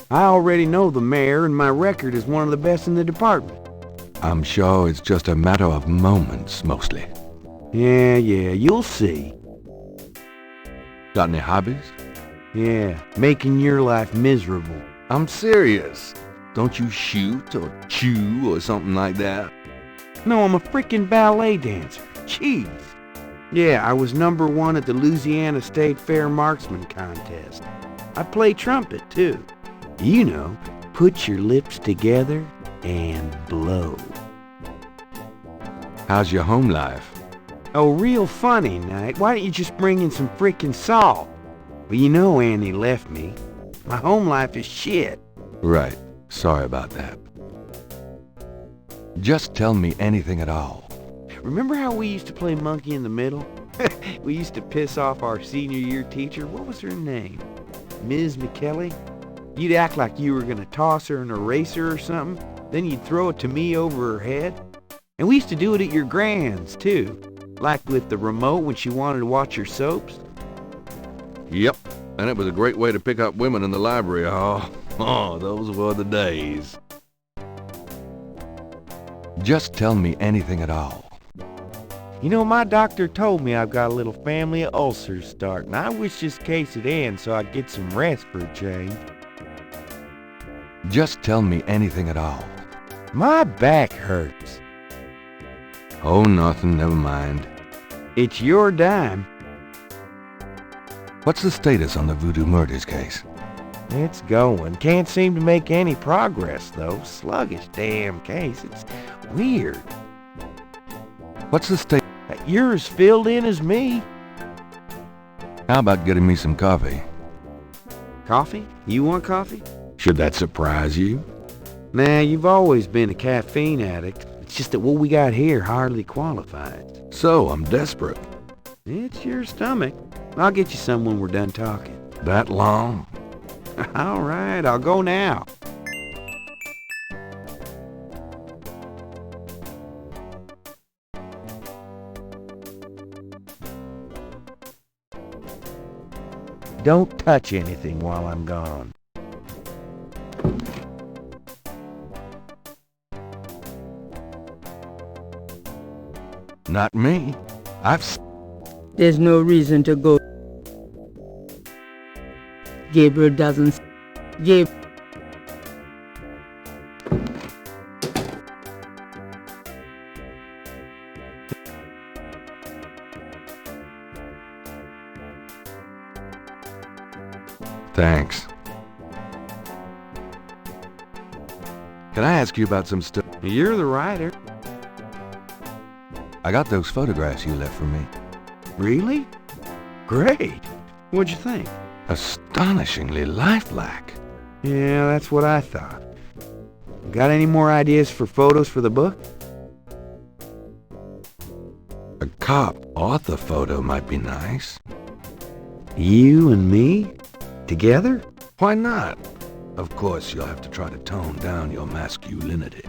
I already know the mayor, and my record is one of the best in the department. I'm sure it's just a matter of moments, mostly. Yeah, you'll see. Got any hobbies? Yeah, making your life miserable. I'm serious. Don't you shoot or chew or something like that? No, I'm a freaking ballet dancer. Jeez. Yeah, I was #1 at the Louisiana State Fair Marksman Contest. I play trumpet, too. You know, put your lips together and blow. How's your home life? Oh, real funny, Knight. Why don't you just bring in some freaking salt? Well, you know Annie left me. My home life is shit. Right. Sorry about that. Just tell me anything at all. Remember how we used to play monkey in the middle? We used to piss off our senior year teacher. What was her name? Ms. McKelly? You'd act like you were gonna toss her an eraser or something. Then you'd throw it to me over her head. And we used to do it at your grand's, too. Like with the remote when she wanted to watch her soaps. Yep, and it was a great way to pick up women in the library. Oh, those were the days. Just tell me anything at all. You know, my doctor told me I've got a little family of ulcers starting. I wish this case would end so I'd get some rest for a change. Just tell me anything at all. My back hurts. Oh, nothing, never mind. It's your dime. What's the status on the Voodoo Murders case? It's going. Can't seem to make any progress, though. Sluggish damn case. It's weird. What's the state? You're as filled in as me. How about getting me some coffee? Coffee? You want coffee? Should that surprise you? Nah, you've always been a caffeine addict. It's just that what we got here hardly qualifies. So, I'm desperate. It's your stomach. I'll get you some when we're done talking. That long? All right, I'll go now. Don't touch anything while I'm gone. Not me. There's no reason to go. Gabriel doesn't... Thanks. Can I ask you about some stuff? You're the writer. I got those photographs you left for me. Really? Great. What'd you think? Astonishingly lifelike. Yeah, that's what I thought. Got any more ideas for photos for the book? A cop author photo might be nice. You and me? Together? Why not? Of course, you'll have to try to tone down your masculinity.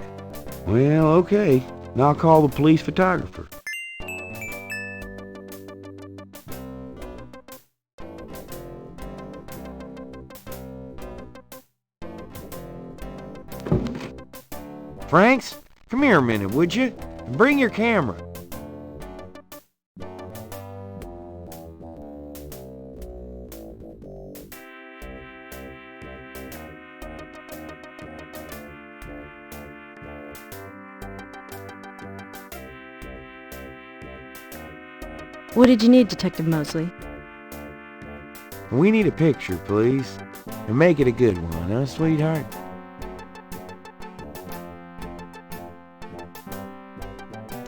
Well, okay. Now I'll call the police photographer. Franks, come here a minute, would you? Bring your camera. What did you need, Detective Mosley? We need a picture, please. And make it a good one, huh, sweetheart?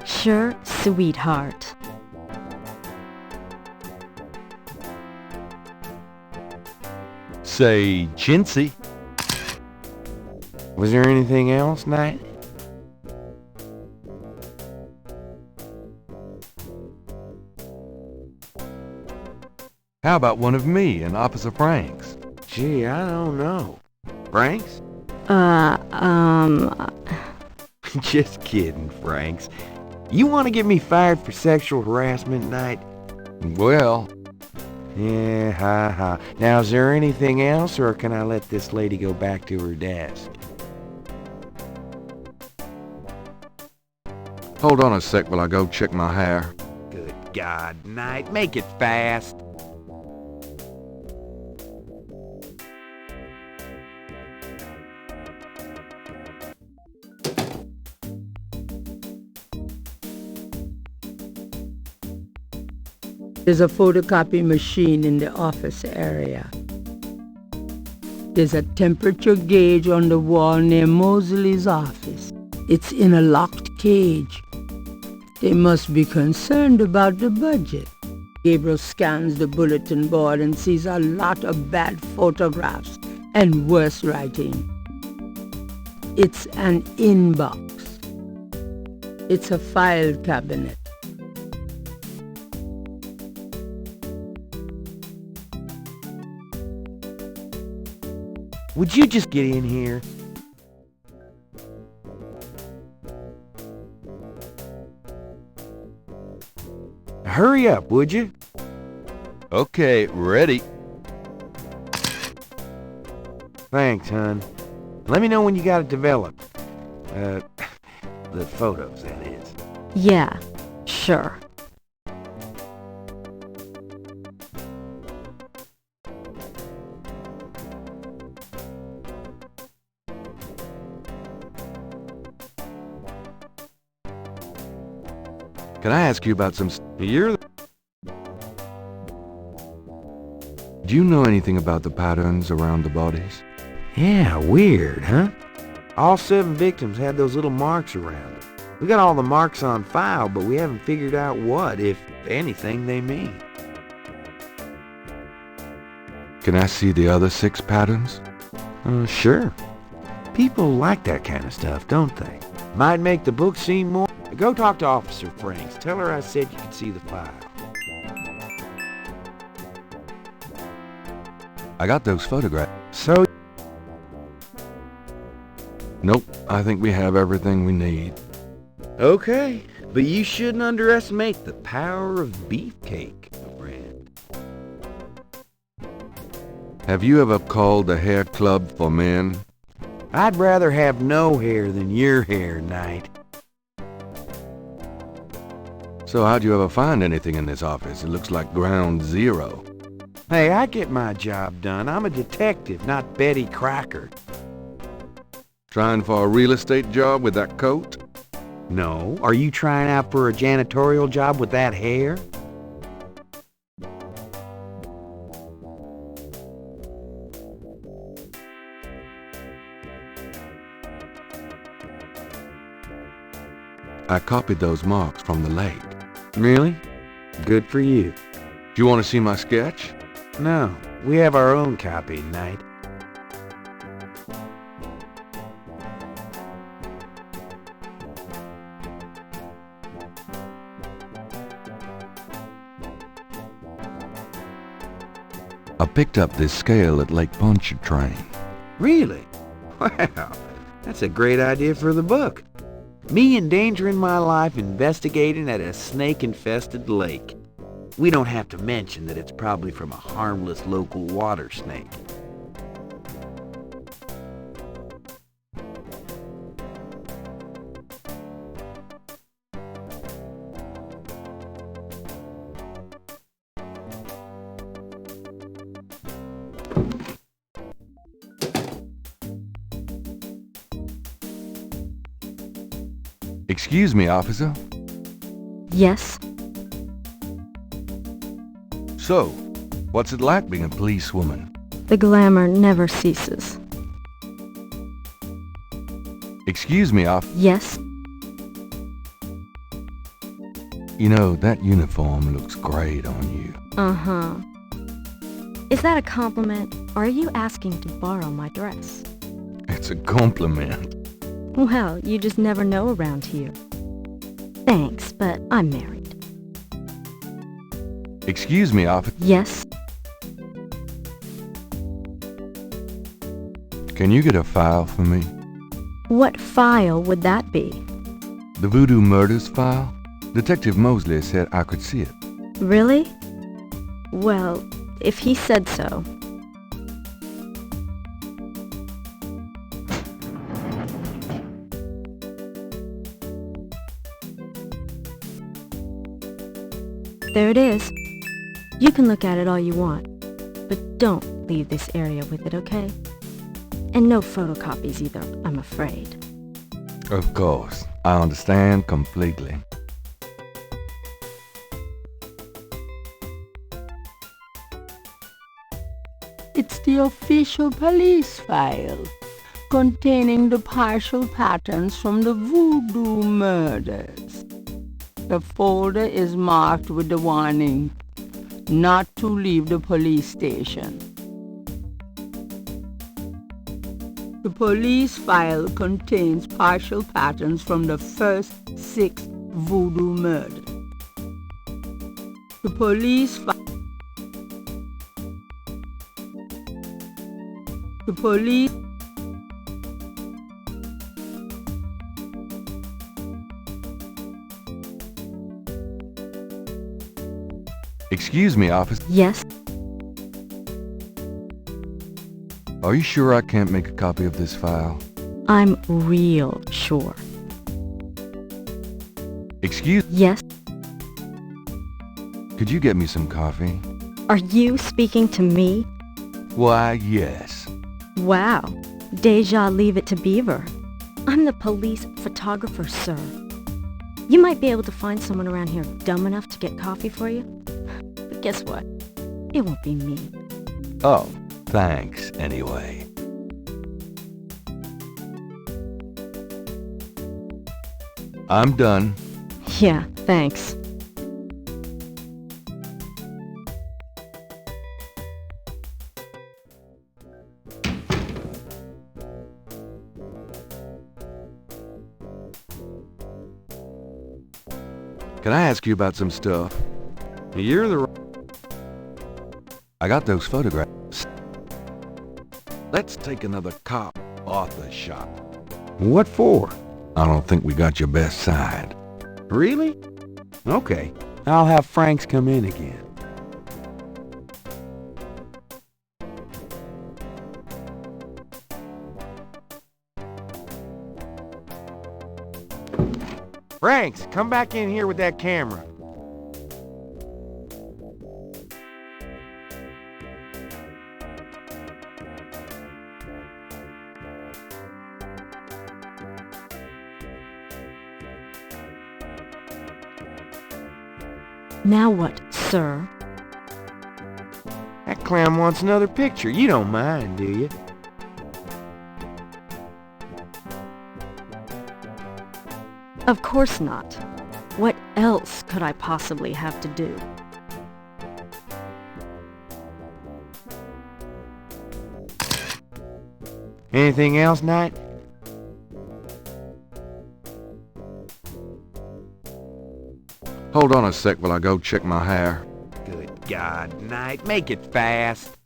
Sure, sweetheart. Say, chintzy. Was there anything else, Knight? How about one of me and Officer Franks? Gee, I don't know. Franks? Just kidding, Franks. You want to get me fired for sexual harassment, Knight? Well... Yeah, ha. Now, is there anything else, or can I let this lady go back to her desk? Hold on a sec while I go check my hair. Good God, Knight, make it fast. There's a photocopy machine in the office area. There's a temperature gauge on the wall near Mosley's office. It's in a locked cage. They must be concerned about the budget. Gabriel scans the bulletin board and sees a lot of bad photographs and worse writing. It's an inbox. It's a file cabinet. Would you just get in here? Hurry up, would you? Okay, ready. Thanks, hon. Let me know when you got it developed. The photos, that is. Yeah, sure. Can I ask you about some... Do you know anything about the patterns around the bodies? Yeah, weird, huh? All 7 victims had those little marks around them. We got all the marks on file, but we haven't figured out what, if anything, they mean. Can I see the other 6 patterns? Sure. People like that kind of stuff, don't they? Might make the book seem more... Go talk to Officer Franks. Tell her I said you could see the file. I got those photographs. So... Nope, I think we have everything we need. Okay, but you shouldn't underestimate the power of beefcake, my friend. Have you ever called the hair club for men? I'd rather have no hair than your hair, Knight. So how'd you ever find anything in this office? It looks like ground zero. Hey, I get my job done. I'm a detective, not Betty Crocker. Trying for a real estate job with that coat? No. Are you trying out for a janitorial job with that hair? I copied those marks from the lake. Really? Good for you. Do you want to see my sketch? No, we have our own copy, Knight. I picked up this scale at Lake Pontchartrain. Really? Wow, that's a great idea for the book. Me endangering my life investigating at a snake-infested lake. We don't have to mention that it's probably from a harmless local water snake. Excuse me, officer. Yes? So, what's it like being a policewoman? The glamour never ceases. Excuse me, Yes? You know, that uniform looks great on you. Uh-huh. Is that a compliment, or are you asking to borrow my dress? It's a compliment. Well, you just never know around here. Thanks, but I'm married. Excuse me, officer. Yes? Can you get a file for me? What file would that be? The Voodoo Murders file? Detective Mosley said I could see it. Really? Well, if he said so. There it is. You can look at it all you want, but don't leave this area with it, okay? And no photocopies either, I'm afraid. Of course. I understand completely. It's the official police file containing the partial patterns from the Voodoo murders. The folder is marked with the warning, not to leave the police station. The police file contains partial patterns from the first 6 Voodoo murders. The police file Excuse me, officer. Yes? Are you sure I can't make a copy of this file? I'm real sure. Excuse... Yes? Could you get me some coffee? Are you speaking to me? Why, yes. Wow. Deja leave it to Beaver. I'm the police photographer, sir. You might be able to find someone around here dumb enough to get coffee for you. But guess what? It won't be me. Oh, thanks, anyway. I'm done. Yeah, thanks. Can I ask you about some stuff? You're the... I got those photographs. Let's take another cop off the shot. What for? I don't think we got your best side. Really? Okay, I'll have Franks come in again. Franks, come back in here with that camera. Now what, sir? That clown wants another picture. You don't mind, do you? Of course not. What else could I possibly have to do? Anything else, Knight? Hold on a sec while I go check my hair. Good God, Knight, make it fast.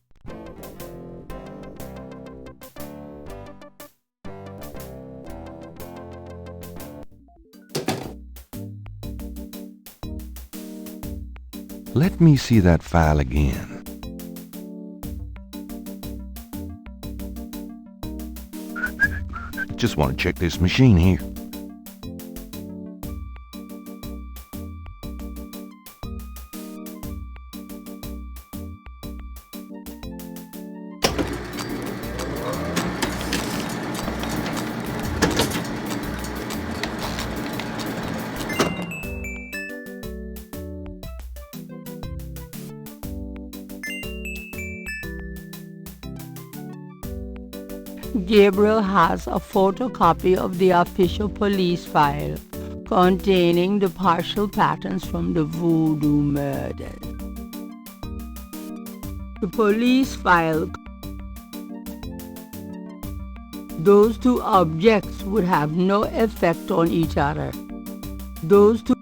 Let me see that file again. Just want to check this machine here. Gabriel has a photocopy of the official police file containing the partial patterns from the voodoo murders. The police file. Those two objects would have no effect on each other. Those two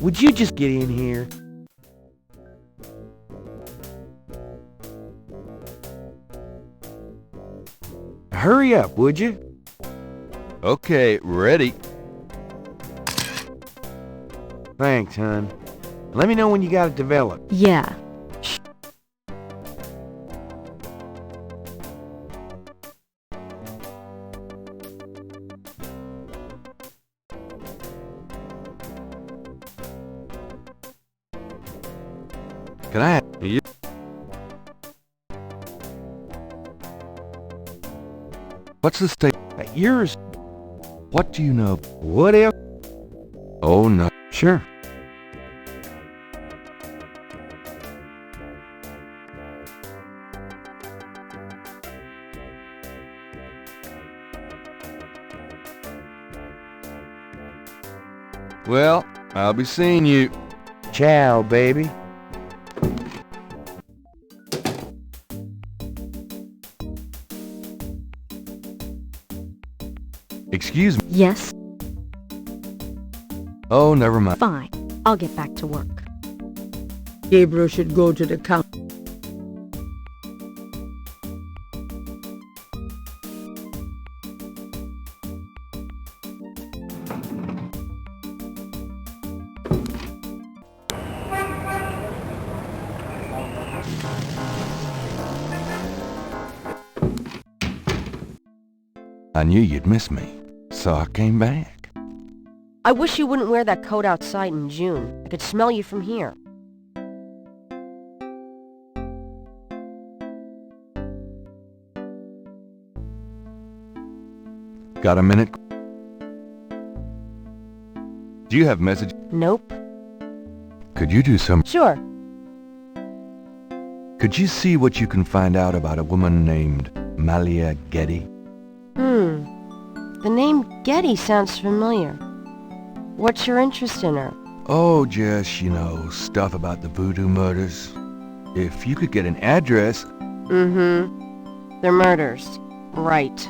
Would you just get in here? Hurry up, would you? Okay, ready. Thanks, hon. Let me know when you got it developed. Yeah. Can I have you? What's the state? Yours. What do you know? What else? Oh, no. Sure. Well, I'll be seeing you. Ciao, baby. Excuse me. Yes? Oh, never mind. Fine. I'll get back to work. Gabriel should go to the counter. I knew you'd miss me, so I came back. I wish you wouldn't wear that coat outside in June. I could smell you from here. Got a minute? Do you have message? Nope. Could you do some? Sure. Could you see what you can find out about a woman named Malia Getty? The name Getty sounds familiar. What's your interest in her? Oh, just, stuff about the voodoo murders. If you could get an address... They're murders. Right.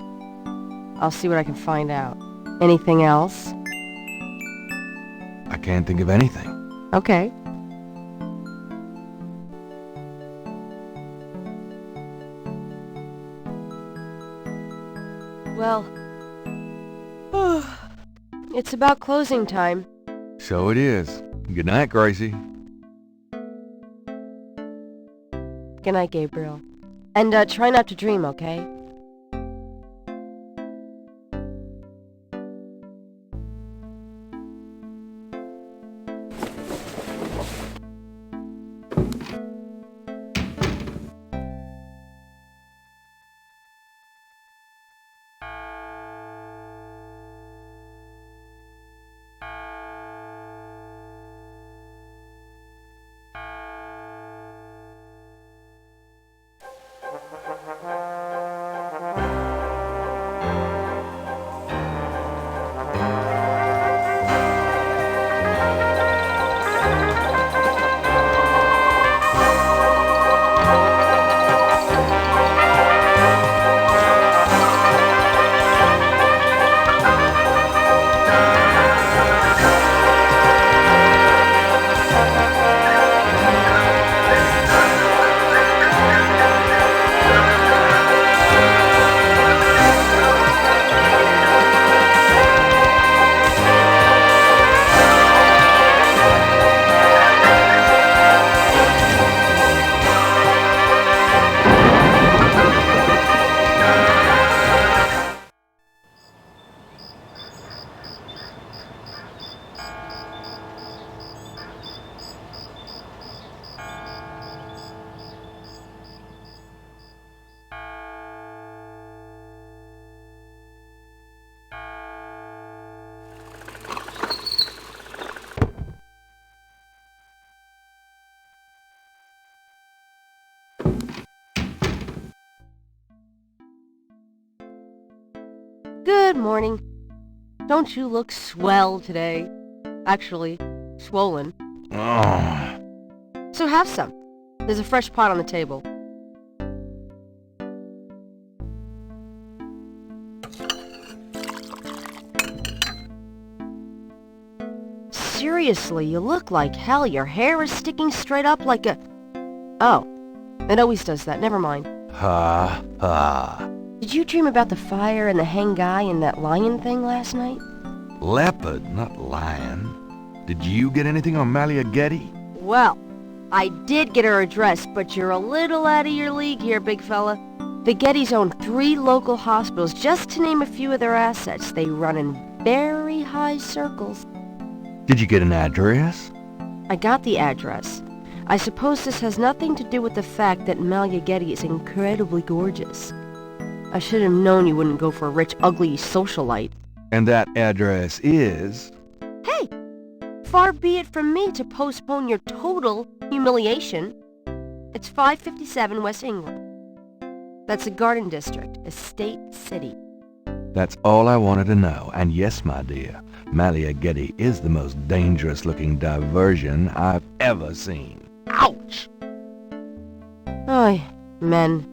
I'll see what I can find out. Anything else? I can't think of anything. Okay. Well, it's about closing time. So it is. Good night, Gracie. Good night, Gabriel. And try not to dream, okay? morning. Don't you look swell today? Actually, swollen. Oh. So have some. There's a fresh pot on the table. Seriously, you look like hell. Your hair is sticking straight up like a... Oh, it always does that. Never mind. Ha, ha. Did you dream about the fire and the hang guy and that lion thing last night? Leopard, not lion. Did you get anything on Malia Getty? Well, I did get her address, but you're a little out of your league here, big fella. The Gettys own 3 local hospitals, just to name a few of their assets. They run in very high circles. Did you get an address? I got the address. I suppose this has nothing to do with the fact that Malia Getty is incredibly gorgeous. I should have known you wouldn't go for a rich, ugly socialite. And that address is... Hey! Far be it from me to postpone your total humiliation. It's 557 West England. That's a garden district, Estate City. That's all I wanted to know. And yes, my dear, Malia Getty is the most dangerous-looking diversion I've ever seen. Ouch! Oy, men.